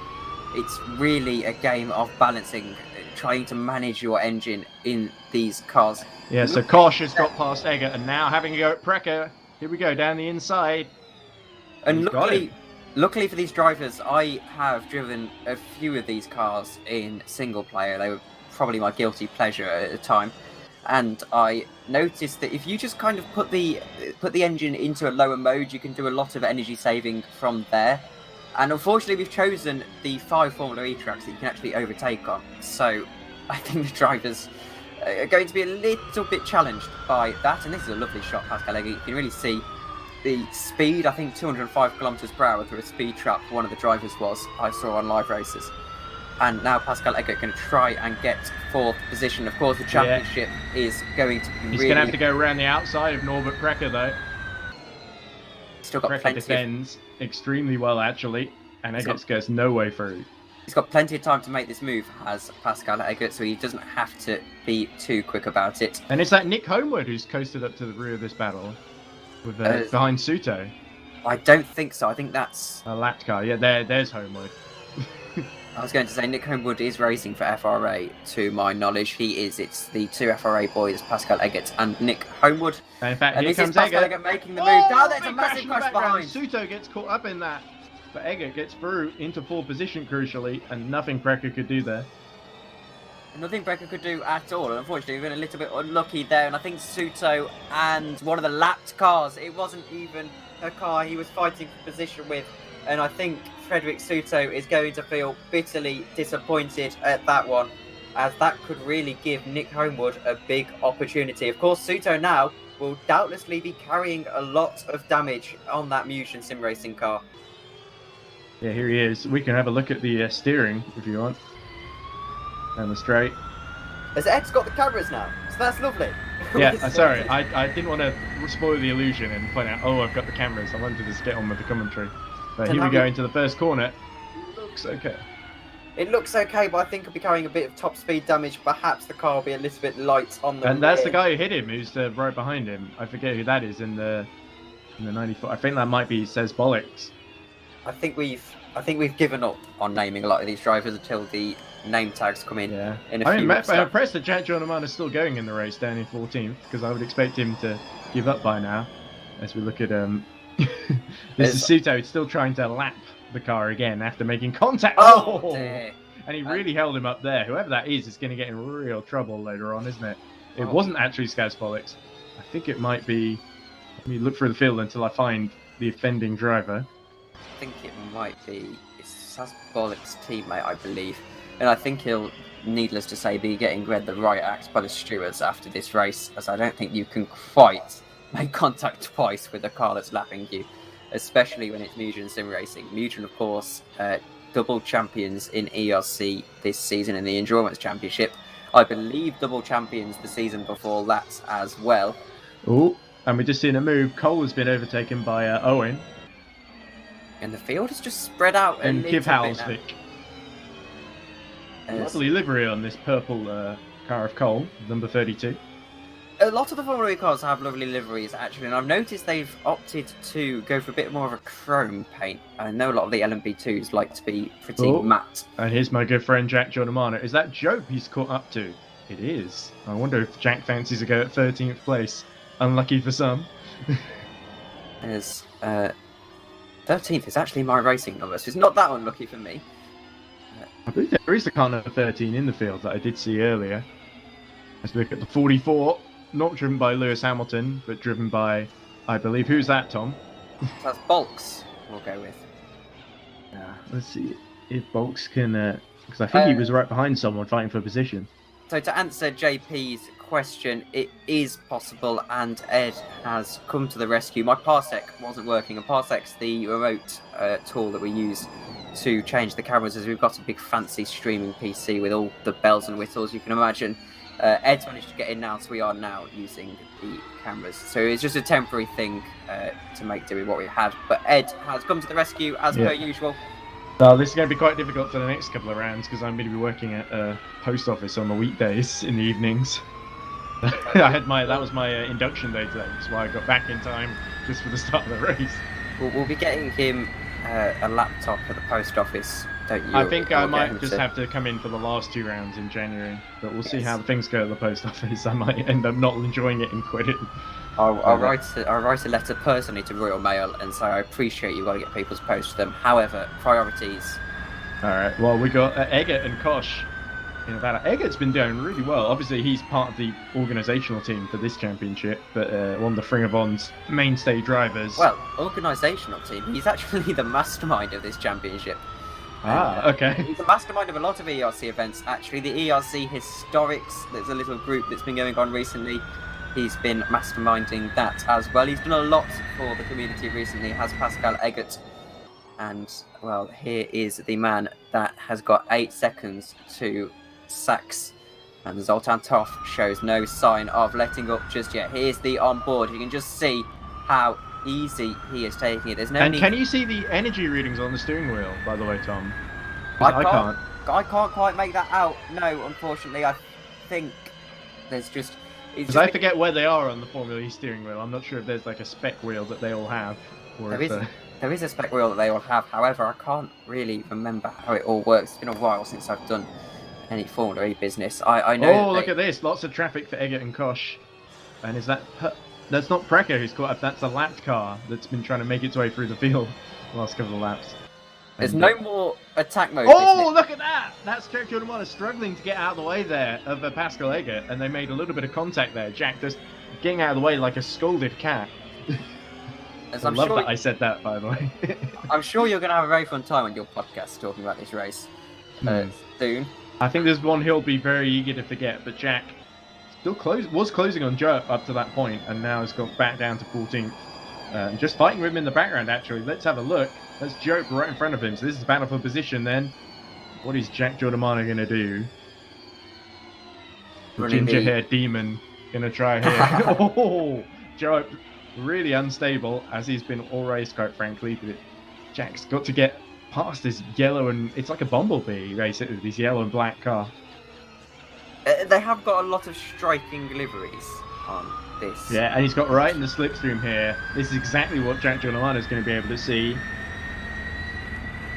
[SPEAKER 2] It's really a game of balancing, trying to manage your engine in these cars.
[SPEAKER 4] Yeah, so Kosh has got past Eggert and now having a go at Precker. Here we go, down the inside.
[SPEAKER 2] And
[SPEAKER 4] He's got it.
[SPEAKER 2] luckily for these drivers, I have driven a few of these cars in single player. They were probably my guilty pleasure at the time. And I noticed that if you just kind of put the engine into a lower mode, you can do a lot of energy saving from there. And unfortunately, we've chosen the 5 Formula E tracks that you can actually overtake on. So I think the drivers are going to be a little bit challenged by that. And this is a lovely shot, Pascal Eggert. You can really see the speed. I think 205 kilometers per hour through a speed trap, one of the drivers was, I saw on live races. And now Pascal Eggert going to try and get 4th position. Of course, the championship is going to be
[SPEAKER 4] He's
[SPEAKER 2] really...
[SPEAKER 4] going to have to go around the outside of Norbert Precker, though.
[SPEAKER 2] Still got
[SPEAKER 4] Precker
[SPEAKER 2] plenty
[SPEAKER 4] defends extremely well, actually, and Eggert goes no way through.
[SPEAKER 2] He's got plenty of time to make this move, has Pascal Eggert, so he doesn't have to be too quick about it.
[SPEAKER 4] And it's that Nick Homewood who's coasted up to the rear of this battle, with behind Suto.
[SPEAKER 2] I don't think so. I think that's...
[SPEAKER 4] A lapped car. Yeah, there's Homewood.
[SPEAKER 2] I was going to say Nick Homewood is racing for FRA, to my knowledge. He is. It's the 2 FRA boys, Pascal Eggert and Nick Homewood.
[SPEAKER 4] And in fact,
[SPEAKER 2] And
[SPEAKER 4] here
[SPEAKER 2] this is
[SPEAKER 4] comes
[SPEAKER 2] Pascal
[SPEAKER 4] Eggert.
[SPEAKER 2] Eggert making the move. Oh, there's a
[SPEAKER 4] big
[SPEAKER 2] massive
[SPEAKER 4] in the
[SPEAKER 2] crash
[SPEAKER 4] background.
[SPEAKER 2] behind.
[SPEAKER 4] Suto gets caught up in that. But Eggert gets through into 4th position, crucially, and nothing Precker could do there.
[SPEAKER 2] Nothing Brecker could do at all. And unfortunately, we've been a little bit unlucky there. And I think Suto and one of the lapped cars, it wasn't even a car he was fighting for position with. And I think Frederick Suto is going to feel bitterly disappointed at that one, as that could really give Nick Homewood a big opportunity. Of course, Suto now will doubtlessly be carrying a lot of damage on that Musion sim racing car.
[SPEAKER 4] Yeah, here he is. We can have a look at the steering, if you want. Down the straight.
[SPEAKER 2] Has Ed's got the cameras now? So that's lovely.
[SPEAKER 4] Yeah, sorry, I didn't want to spoil the illusion and point out, oh, I've got the cameras. I wanted to just get on with the commentary. But here we go into the first corner. Looks okay.
[SPEAKER 2] It looks okay, but I think he'll be carrying a bit of top speed damage. Perhaps the car will be a little bit light on the
[SPEAKER 4] And that's
[SPEAKER 2] rear.
[SPEAKER 4] the guy who hit him, who's right behind him. I forget who that is in the 94. I think that might be Says Bollocks.
[SPEAKER 2] I think we've given up on naming a lot of these drivers until the name tags come in.
[SPEAKER 4] Yeah.
[SPEAKER 2] In a
[SPEAKER 4] I'm
[SPEAKER 2] few months' time.
[SPEAKER 4] impressed that Jack John is still going in the race down in 14th, because I would expect him to give up by now. As we look at this is Suto still trying to lap the car again after making contact.
[SPEAKER 2] Oh, dear.
[SPEAKER 4] And he really held him up there. Whoever that is going to get in real trouble later on, isn't it? It
[SPEAKER 2] Oh.
[SPEAKER 4] wasn't actually Skaz Bollocks. I think it might be. Let me look through the field until I find the offending driver.
[SPEAKER 2] I think it might be Saz Bollock's teammate, I believe. And I think he'll, needless to say, be getting read the right act by the stewards after this race, as I don't think you can quite make contact twice with a car that's lapping you, especially when it's Mugen sim racing. Mugen, of course, double champions in ERC this season in the Endurance Championship. I believe double champions the season before that as well.
[SPEAKER 4] Oh, and we're just seeing a move. Cole has been overtaken by Owen
[SPEAKER 2] And the field is just spread out a
[SPEAKER 4] and
[SPEAKER 2] little
[SPEAKER 4] Kiv
[SPEAKER 2] bit now.
[SPEAKER 4] Halsvik.
[SPEAKER 2] As
[SPEAKER 4] Lovely livery on this purple car of Cole, number 32.
[SPEAKER 2] a lot of the Formula E cars have lovely liveries, actually, and I've noticed they've opted to go for a bit more of a chrome paint. I know a lot of the LMP2s like to be pretty
[SPEAKER 4] Oh.
[SPEAKER 2] matte.
[SPEAKER 4] And here's my good friend Jack Giordamano. Is that Job he's caught up to? It is. I wonder if Jack fancies a go at 13th place. Unlucky for some.
[SPEAKER 2] There's 13th is actually my racing number, so it's not that unlucky for me.
[SPEAKER 4] I believe there is a car number 13 in the field that I did see earlier. Let's look at the 44. Not driven by Lewis Hamilton, but driven by, I believe, who's that, Tom?
[SPEAKER 2] That's Bulks we'll go with.
[SPEAKER 4] Let's see if Bolks can, because I think he was right behind someone fighting for position.
[SPEAKER 2] So to answer JP's question, it is possible, and Ed has come to the rescue. My Parsec wasn't working, and Parsec's the remote tool that we use to change the cameras, as we've got a big fancy streaming PC with all the bells and whistles you can imagine. Ed's managed to get in now, so we are now using the cameras. So it's just a temporary thing to make do with what we had. But Ed has come to the rescue, as per usual.
[SPEAKER 4] Well, this is going to be quite difficult for the next couple of rounds, because I'm going to be working at a post office on the weekdays in the evenings. That was my induction day today, that's why I got back in time just for the start of the race.
[SPEAKER 2] We'll be getting him a laptop at the post office, don't you?
[SPEAKER 4] I think I might just have to come in for the last 2 rounds in January, but we'll see how things go at the post office. I might end up not enjoying it and quitting.
[SPEAKER 2] I'll write a letter personally to Royal Mail and say I appreciate you've got to get people's post to them. However, priorities.
[SPEAKER 4] Alright, well, we got Eggert and Kosh in the battle. Eggert's been doing really well. Obviously, he's part of the organisational team for this championship, but one of the Fring of On's mainstay drivers.
[SPEAKER 2] Well, organisational team. He's actually the mastermind of this championship.
[SPEAKER 4] Okay.
[SPEAKER 2] He's the mastermind of a lot of ERC events, actually. The ERC Historics, there's a little group that's been going on recently. He's been masterminding that as well. He's done a lot for the community recently, has Pascal Eggert. And, well, here is the man that has got 8 seconds to Sachs. And Zoltan Toff shows no sign of letting up just yet. Here's the onboard. You can just see how easy he is taking it. There's no
[SPEAKER 4] and
[SPEAKER 2] need...
[SPEAKER 4] can you see the energy readings on the steering wheel, by the way, Tom? I can't.
[SPEAKER 2] I can't quite make that out. No, unfortunately. I think there's just...
[SPEAKER 4] Because I forget where they are on the Formula E steering wheel. I'm not sure if there's like a spec wheel that they all have. Or
[SPEAKER 2] there is a spec wheel that they all have. However, I can't really remember how it all works. It's been a while since I've done any Formula E business. I know.
[SPEAKER 4] Oh, look at this! Lots of traffic for Eggert and Kosh. And is that? That's not Precker who's caught up. That's a lapped car that's been trying to make its way through the field the last couple of laps.
[SPEAKER 2] There's no more attack mode.
[SPEAKER 4] Oh, look at that! That's Jack Jordan struggling to get out of the way there of Pascal Eggert, and they made a little bit of contact there. Jack just getting out of the way like a scolded cat. I love that I said that, by the way.
[SPEAKER 2] I'm sure you're going to have a very fun time on your podcast talking about this race soon.
[SPEAKER 4] I think there's one he'll be very eager to forget, but Jack still was closing on Joe up to that point, and now has got back down to 14th. Just fighting with him in the background, actually. Let's have a look. That's Joe right in front of him. So this is a battle for position then. What is Jack Giordamano going to do? The ginger-haired demon going to try here. Oh, Joe really unstable, as he's been all race, quite frankly. But Jack's got to get past this yellow and... It's like a bumblebee race it with this yellow and black car.
[SPEAKER 2] They have got a lot of striking liveries on this.
[SPEAKER 4] Yeah, and he's got right in the slipstream here. This is exactly what Jack Giordamano is going to be able to see.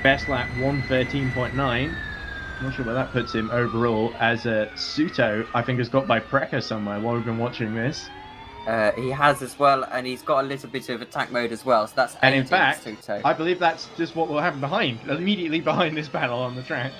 [SPEAKER 4] Best lap 1:13.9. Not sure where that puts him overall. As Suto, I think, has got by Precker somewhere while we've been watching this.
[SPEAKER 2] He has as well, and he's got a little bit of attack mode as well. So that's.
[SPEAKER 4] And in fact,
[SPEAKER 2] Suto.
[SPEAKER 4] I believe that's just what will happen immediately behind this battle on the track.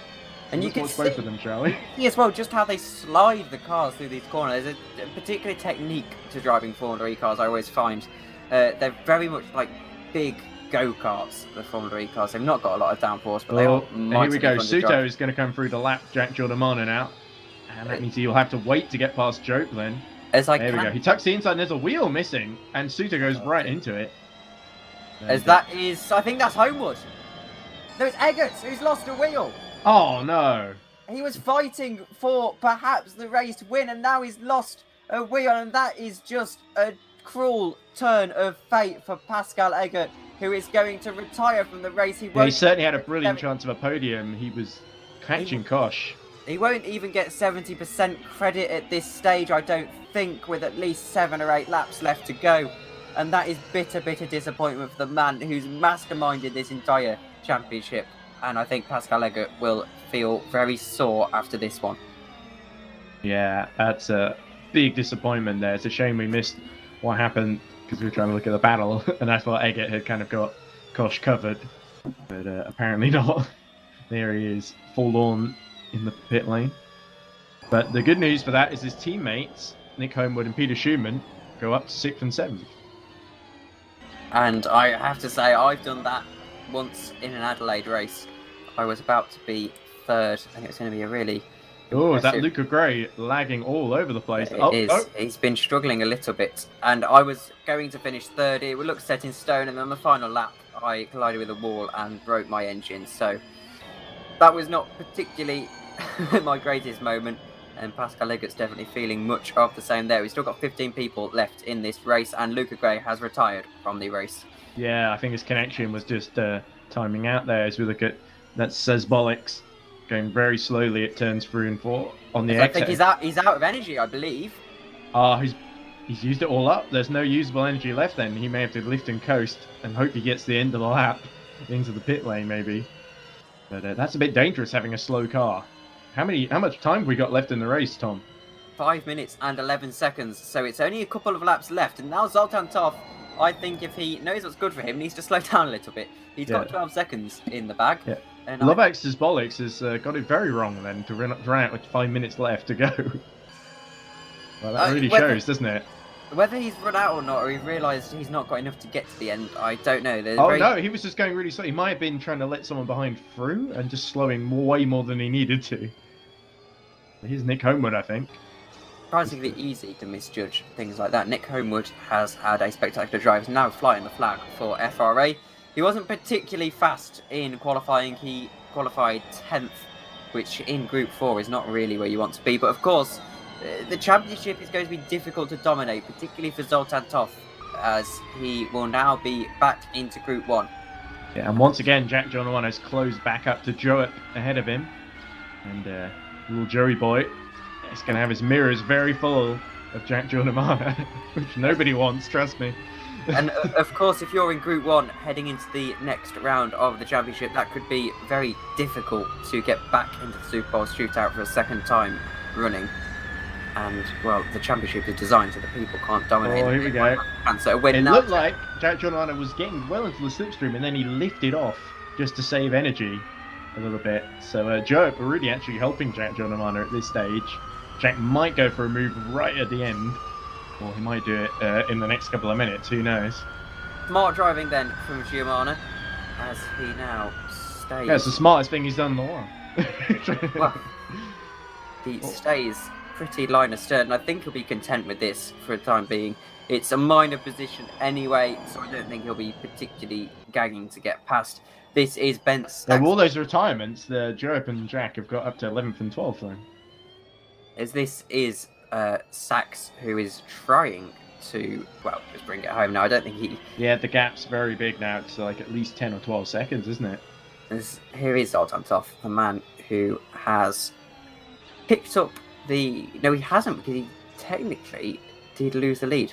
[SPEAKER 2] And you can see
[SPEAKER 4] both of them, shall we?
[SPEAKER 2] as well, just how they slide the cars through these corners. There's a particular technique to driving Formula E cars. I always find they're very much like big go-karts, the Formula E cars. They've not got a lot of downforce, but they are
[SPEAKER 4] here we go. Suto is going to come through the lap Jack Giordamano now. And that means he'll have to wait to get past Joke then. There we go. He tucks the inside and there's a wheel missing. And Suto goes right into it.
[SPEAKER 2] I think that's Homewood. No, it's Eggert who's lost a wheel.
[SPEAKER 4] Oh, no.
[SPEAKER 2] He was fighting for perhaps the race win, and now he's lost a wheel. And that is just a cruel turn of fate for Pascal Eggert, who is going to retire from the race. He
[SPEAKER 4] certainly had a brilliant chance of a podium. He was catching Kosh.
[SPEAKER 2] He won't even get 70% credit at this stage, I don't think, with at least 7 or 8 laps left to go. And that is bitter, bitter disappointment for the man who's masterminded this entire championship. And I think Pascal Eggert will feel very sore after this one.
[SPEAKER 4] Yeah, that's a big disappointment there. It's a shame we missed what happened, because we were trying to look at the battle, and I thought Eggert had kind of got Kosh covered, but apparently not. There he is, forlorn in the pit lane. But the good news for that is his teammates, Nick Homewood and Peter Schumann, go up to 6th and 7th.
[SPEAKER 2] And I have to say, I've done that once in an Adelaide race. I was about to be 3rd. I think it was going to be a really
[SPEAKER 4] Oh, is that
[SPEAKER 2] Impressive.
[SPEAKER 4] Luca Gray lagging all over the place?
[SPEAKER 2] It
[SPEAKER 4] Oh,
[SPEAKER 2] is.
[SPEAKER 4] oh.
[SPEAKER 2] He's been struggling a little bit, and I was going to finish third. It looked set in stone, and on the final lap, I collided with a wall and broke my engine. So that was not particularly my greatest moment. And Pascal Leggett's definitely feeling much of the same there. We've still got 15 people left in this race, and Luca Gray has retired from the race.
[SPEAKER 4] Yeah, I think his connection was just timing out there as we look at that says bollocks going very slowly at turns 3 and 4 on the
[SPEAKER 2] I
[SPEAKER 4] exit.
[SPEAKER 2] think he's out of energy, I believe.
[SPEAKER 4] He's used it all up. There's no usable energy left then. He may have to lift and coast and hope he gets the end of the lap into the pit lane maybe. But that's a bit dangerous having a slow car. How much time have we got left in the race, Tom?
[SPEAKER 2] 5 minutes and 11 seconds, so it's only a couple of laps left. And now Zoltan Toff, I think if he knows what's good for him, needs to slow down a little bit. He's got 12 seconds in the bag.
[SPEAKER 4] Yeah.
[SPEAKER 2] And
[SPEAKER 4] Lovax's bollocks has got it very wrong then to run out with 5 minutes left to go. Well, that really shows, doesn't it?
[SPEAKER 2] Whether he's run out or not, or he's realised he's not got enough to get to the end, I don't know.
[SPEAKER 4] No, he was just going really slow. He might have been trying to let someone behind through and just slowing way more than he needed to. Here's Nick Homewood, I think.
[SPEAKER 2] Surprisingly easy to misjudge things like that. Nick Homewood has had a spectacular drive. He's now flying the flag for FRA. He wasn't particularly fast in qualifying. He qualified 10th, which in Group 4 is not really where you want to be. But of course, the championship is going to be difficult to dominate, particularly for Zoltan Toff, as he will now be back into Group 1.
[SPEAKER 4] Yeah, and once again, Jack John has closed back up to Joe ahead of him. And little Joey boy is going to have his mirrors very full of Jack Giordamana, which nobody wants, trust me.
[SPEAKER 2] And of course, if you're in Group 1 heading into the next round of the championship, that could be very difficult to get back into the Super Bowl shootout for a second time running. And, well, the championship is designed so that people can't dominate.
[SPEAKER 4] Oh, here we go.
[SPEAKER 2] And so when
[SPEAKER 4] it looked like Jack Giordamana was getting well into the slipstream, and then he lifted off just to save energy a little bit. So Joe really actually helping Jack Giordamana at this stage. Jack might go for a move right at the end, or he might do it in the next couple of minutes, who knows.
[SPEAKER 2] Smart driving then from Giordamana, as he now stays.
[SPEAKER 4] Yeah, it's the smartest thing he's done in a while.
[SPEAKER 2] Well, he stays pretty line astern, and I think he'll be content with this for the time being. It's a minor position anyway, so I don't think he'll be particularly gagging to get past. This is Ben Sachs.
[SPEAKER 4] All those retirements, Joe and Jack have got up to 11th and 12th then.
[SPEAKER 2] As this is Sachs, who is trying to, well, just bring it home now. I don't think he...
[SPEAKER 4] Yeah, the gap's very big now. It's like at least 10 or 12 seconds, isn't it?
[SPEAKER 2] Here is Zoltan Toff, the man who has picked up the... No, he hasn't, because he technically did lose the lead.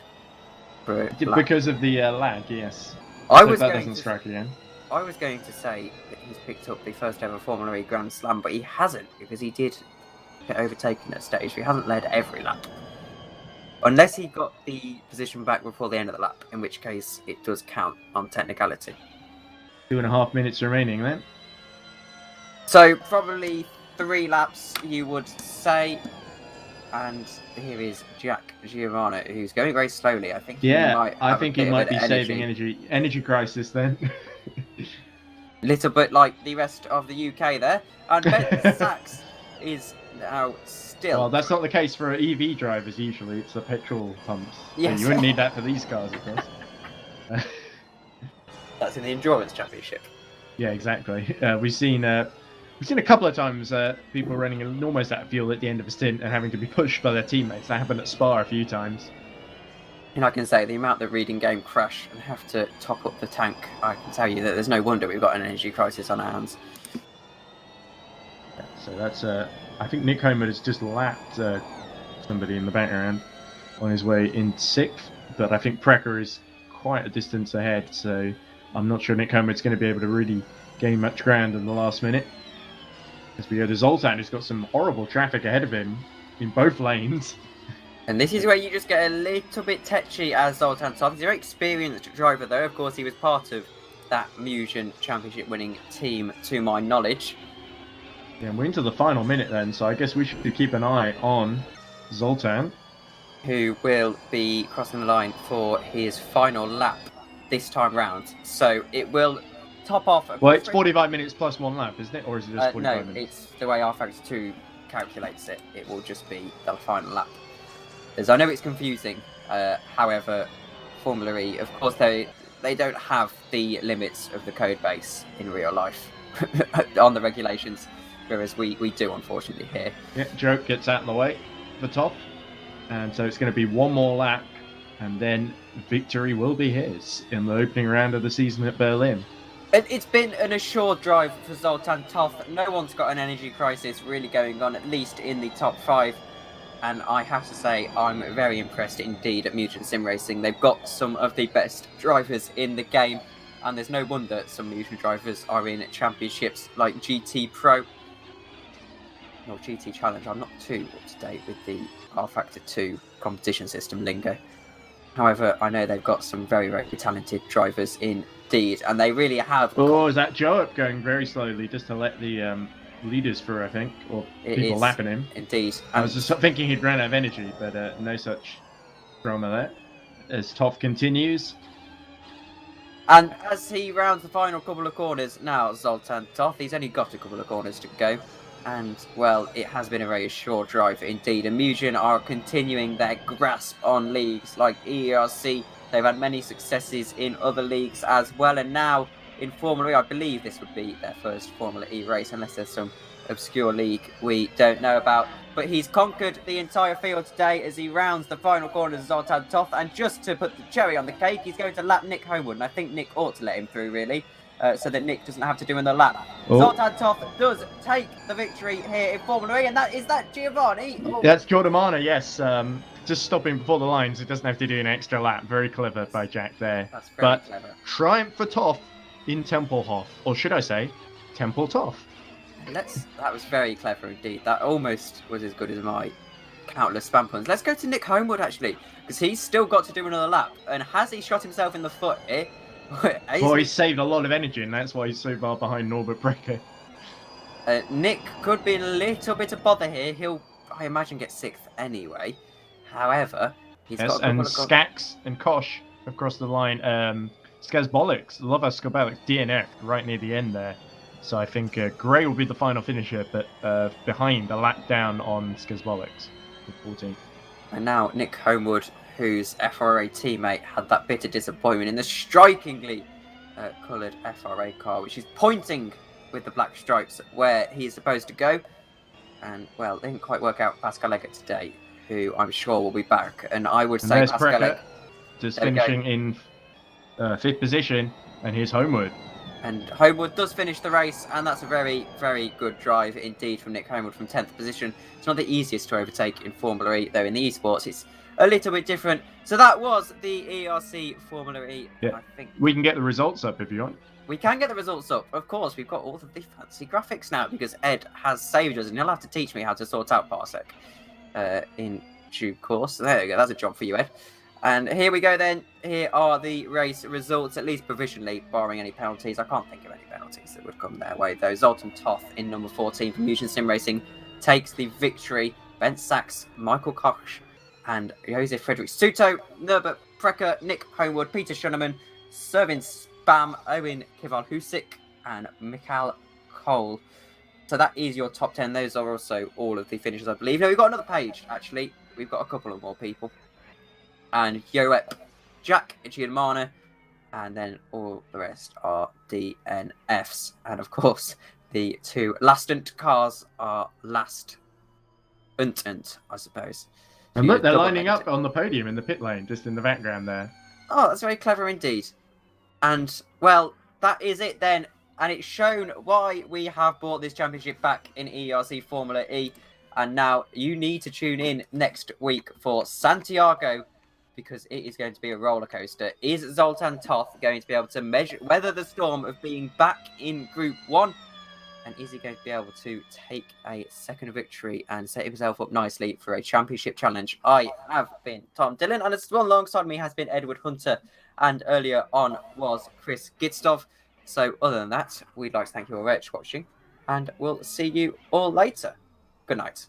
[SPEAKER 4] Because of the lag, yes.
[SPEAKER 2] I
[SPEAKER 4] was that doesn't strike again.
[SPEAKER 2] I was going to say that he's picked up the first ever Formula E Grand Slam, but he hasn't, because he did get overtaken at stage. He hasn't led every lap. Unless he got the position back before the end of the lap, in which case it does count on technicality.
[SPEAKER 4] 2.5 minutes remaining then.
[SPEAKER 2] So probably 3 laps, you would say. And here is Jack Giordamana, who's going very slowly. I think he might be
[SPEAKER 4] saving energy. Energy crisis then.
[SPEAKER 2] Little bit like the rest of the UK there. And Ben Sachs is now still...
[SPEAKER 4] Well, that's not the case for EV drivers usually. It's the petrol pumps.
[SPEAKER 2] Yes.
[SPEAKER 4] So you wouldn't need that for these cars, of course.
[SPEAKER 2] That's in the Endurance Championship.
[SPEAKER 4] Yeah, exactly. We've seen a couple of times people running almost out of fuel at the end of a stint and having to be pushed by their teammates. That happened at Spa a few times.
[SPEAKER 2] And I can say the amount that Reading Game crash and have to top up the tank, I can tell you that there's no wonder we've got an energy crisis on our hands.
[SPEAKER 4] Yeah, so that's I think Nick Homer has just lapped somebody in the background on his way in 6th, but I think Precker is quite a distance ahead, so I'm not sure Nick Homer is going to be able to really gain much ground in the last minute. As we go to Zoltan, who's got some horrible traffic ahead of him in both lanes.
[SPEAKER 2] And this is where you just get a little bit tetchy as Zoltan Toff. He's a very experienced driver, though. Of course, he was part of that Musion Championship winning team, to my knowledge.
[SPEAKER 4] Yeah, we're into the final minute then, so I guess we should keep an eye on Zoltan,
[SPEAKER 2] who will be crossing the line for his final lap this time round. So it will top off...
[SPEAKER 4] Well, it's 45 minutes plus 1 lap, isn't it? Or is it just 45
[SPEAKER 2] no,
[SPEAKER 4] minutes?
[SPEAKER 2] it's the way R-Factor 2 calculates it, it will just be the final lap. As I know it's confusing, however, Formula E, of course, they don't have the limits of the code base in real life on the regulations, whereas we do, unfortunately, here.
[SPEAKER 4] Yeah, Joke gets out of the way for top, and so it's going to be one more lap, and then victory will be his in the opening round of the season at Berlin.
[SPEAKER 2] It's been an assured drive for Zoltan Toth. No one's got an energy crisis really going on, at least in the top 5. And I have to say, I'm very impressed indeed at Mutant Sim Racing. They've got some of the best drivers in the game, and there's no wonder some Mutant drivers are in championships like GT Pro or GT Challenge. I'm not too up to date with the R Factor 2 competition system lingo. However, I know they've got some very, very talented drivers indeed, and they really have.
[SPEAKER 4] Oh, is that Joe up going very slowly just to let the leaders through, I think, or people lapping him?
[SPEAKER 2] Indeed.
[SPEAKER 4] I was just thinking he'd run out of energy, but no such drama there. As Toff continues.
[SPEAKER 2] And as he rounds the final couple of corners now, Zoltan Toth, he's only got a couple of corners to go. And, well, it has been a very short drive indeed. And Mugen are continuing their grasp on leagues like EERC. They've had many successes in other leagues as well. And now in Formula E, I believe this would be their first Formula E race, unless there's some obscure league we don't know about. But he's conquered the entire field today as he rounds the final corners of Zoltan Toth. And just to put the cherry on the cake, he's going to lap Nick Homewood. And I think Nick ought to let him through, really. So that Nick doesn't have to do another lap. Oh. Zoltan Toth does take the victory here in Formula E, and is that Giovanni? Oh.
[SPEAKER 4] That's Giordamana, yes. Just stopping before the lines, he doesn't have to do an extra lap. Very clever by Jack there.
[SPEAKER 2] That's very clever.
[SPEAKER 4] Triumph for Toth in Tempelhof, or should I say, Temple Toth.
[SPEAKER 2] That was very clever indeed. That almost was as good as my countless spam puns. Let's go to Nick Homewood actually, because he's still got to do another lap. And has he shot himself in the foot here?
[SPEAKER 4] Well, he's saved a lot of energy, and that's why he's so far behind Norbert Brecker.
[SPEAKER 2] Nick could be in a little bit of bother here. He'll, I imagine, get 6th anyway. However, he's got a couple of...
[SPEAKER 4] Skax and Kosh across the line. Skazbolix, Lova Skobelix, DNF right near the end there. So I think Gray will be the final finisher, but behind, a lap down on Skazbolix, 14th.
[SPEAKER 2] And now Nick Homewood, whose FRA teammate had that bitter disappointment in the strikingly coloured FRA car, which is pointing with the black stripes where he's supposed to go. And, well, they didn't quite work out Pascal Eggert today, who I'm sure will be back. And I would say Pascal Eggert...
[SPEAKER 4] just finishing in 5th position, and here's Homewood.
[SPEAKER 2] And Homewood does finish the race, and that's a very, very good drive indeed from Nick Homewood from 10th position. It's not the easiest to overtake in Formula E, though in the esports it's a little bit different. So that was the ERC Formula E.
[SPEAKER 4] Yeah.
[SPEAKER 2] I think
[SPEAKER 4] we can get the results up if you want.
[SPEAKER 2] We can get the results up. Of course, we've got all of the fancy graphics now because Ed has saved us, and he'll have to teach me how to sort out Parsec in due course. So there you go. That's a job for you, Ed. And here we go then. Here are the race results, at least provisionally, barring any penalties. I can't think of any penalties that would come their way, though. Zoltan Toth in number 14 from Mugen Sim Racing takes the victory. Ben Sachs, Michael Koch, and Jose Frederick Suto, Norbert Precker, Nick Homewood, Peter Schunneman, Servin Spam, Owen Kival-Husik, and Mikhail Cole. So that is your top 10. Those are also all of the finishers, I believe. No, we've got another page, actually. We've got a couple of more people. And Yoep, Jack, Gianmana, and then all the rest are DNFs. And of course, the 2 last-unt cars are last-unt, I suppose.
[SPEAKER 4] And look, they're lining up on the podium in the pit lane, just in the background there.
[SPEAKER 2] Oh, that's very clever indeed. And, well, that is it then. And it's shown why we have brought this championship back in ERC Formula E. And now you need to tune in next week for Santiago, because it is going to be a roller coaster. Is Zoltan Toth going to be able to weather the storm of being back in Group 1? And is he going to be able to take a second victory and set himself up nicely for a championship challenge? I have been Tom Dillon, and alongside me has been Edward Hunter, and earlier on was Chris Gidstov. So other than that, we'd like to thank you all very much for watching, and we'll see you all later. Good night.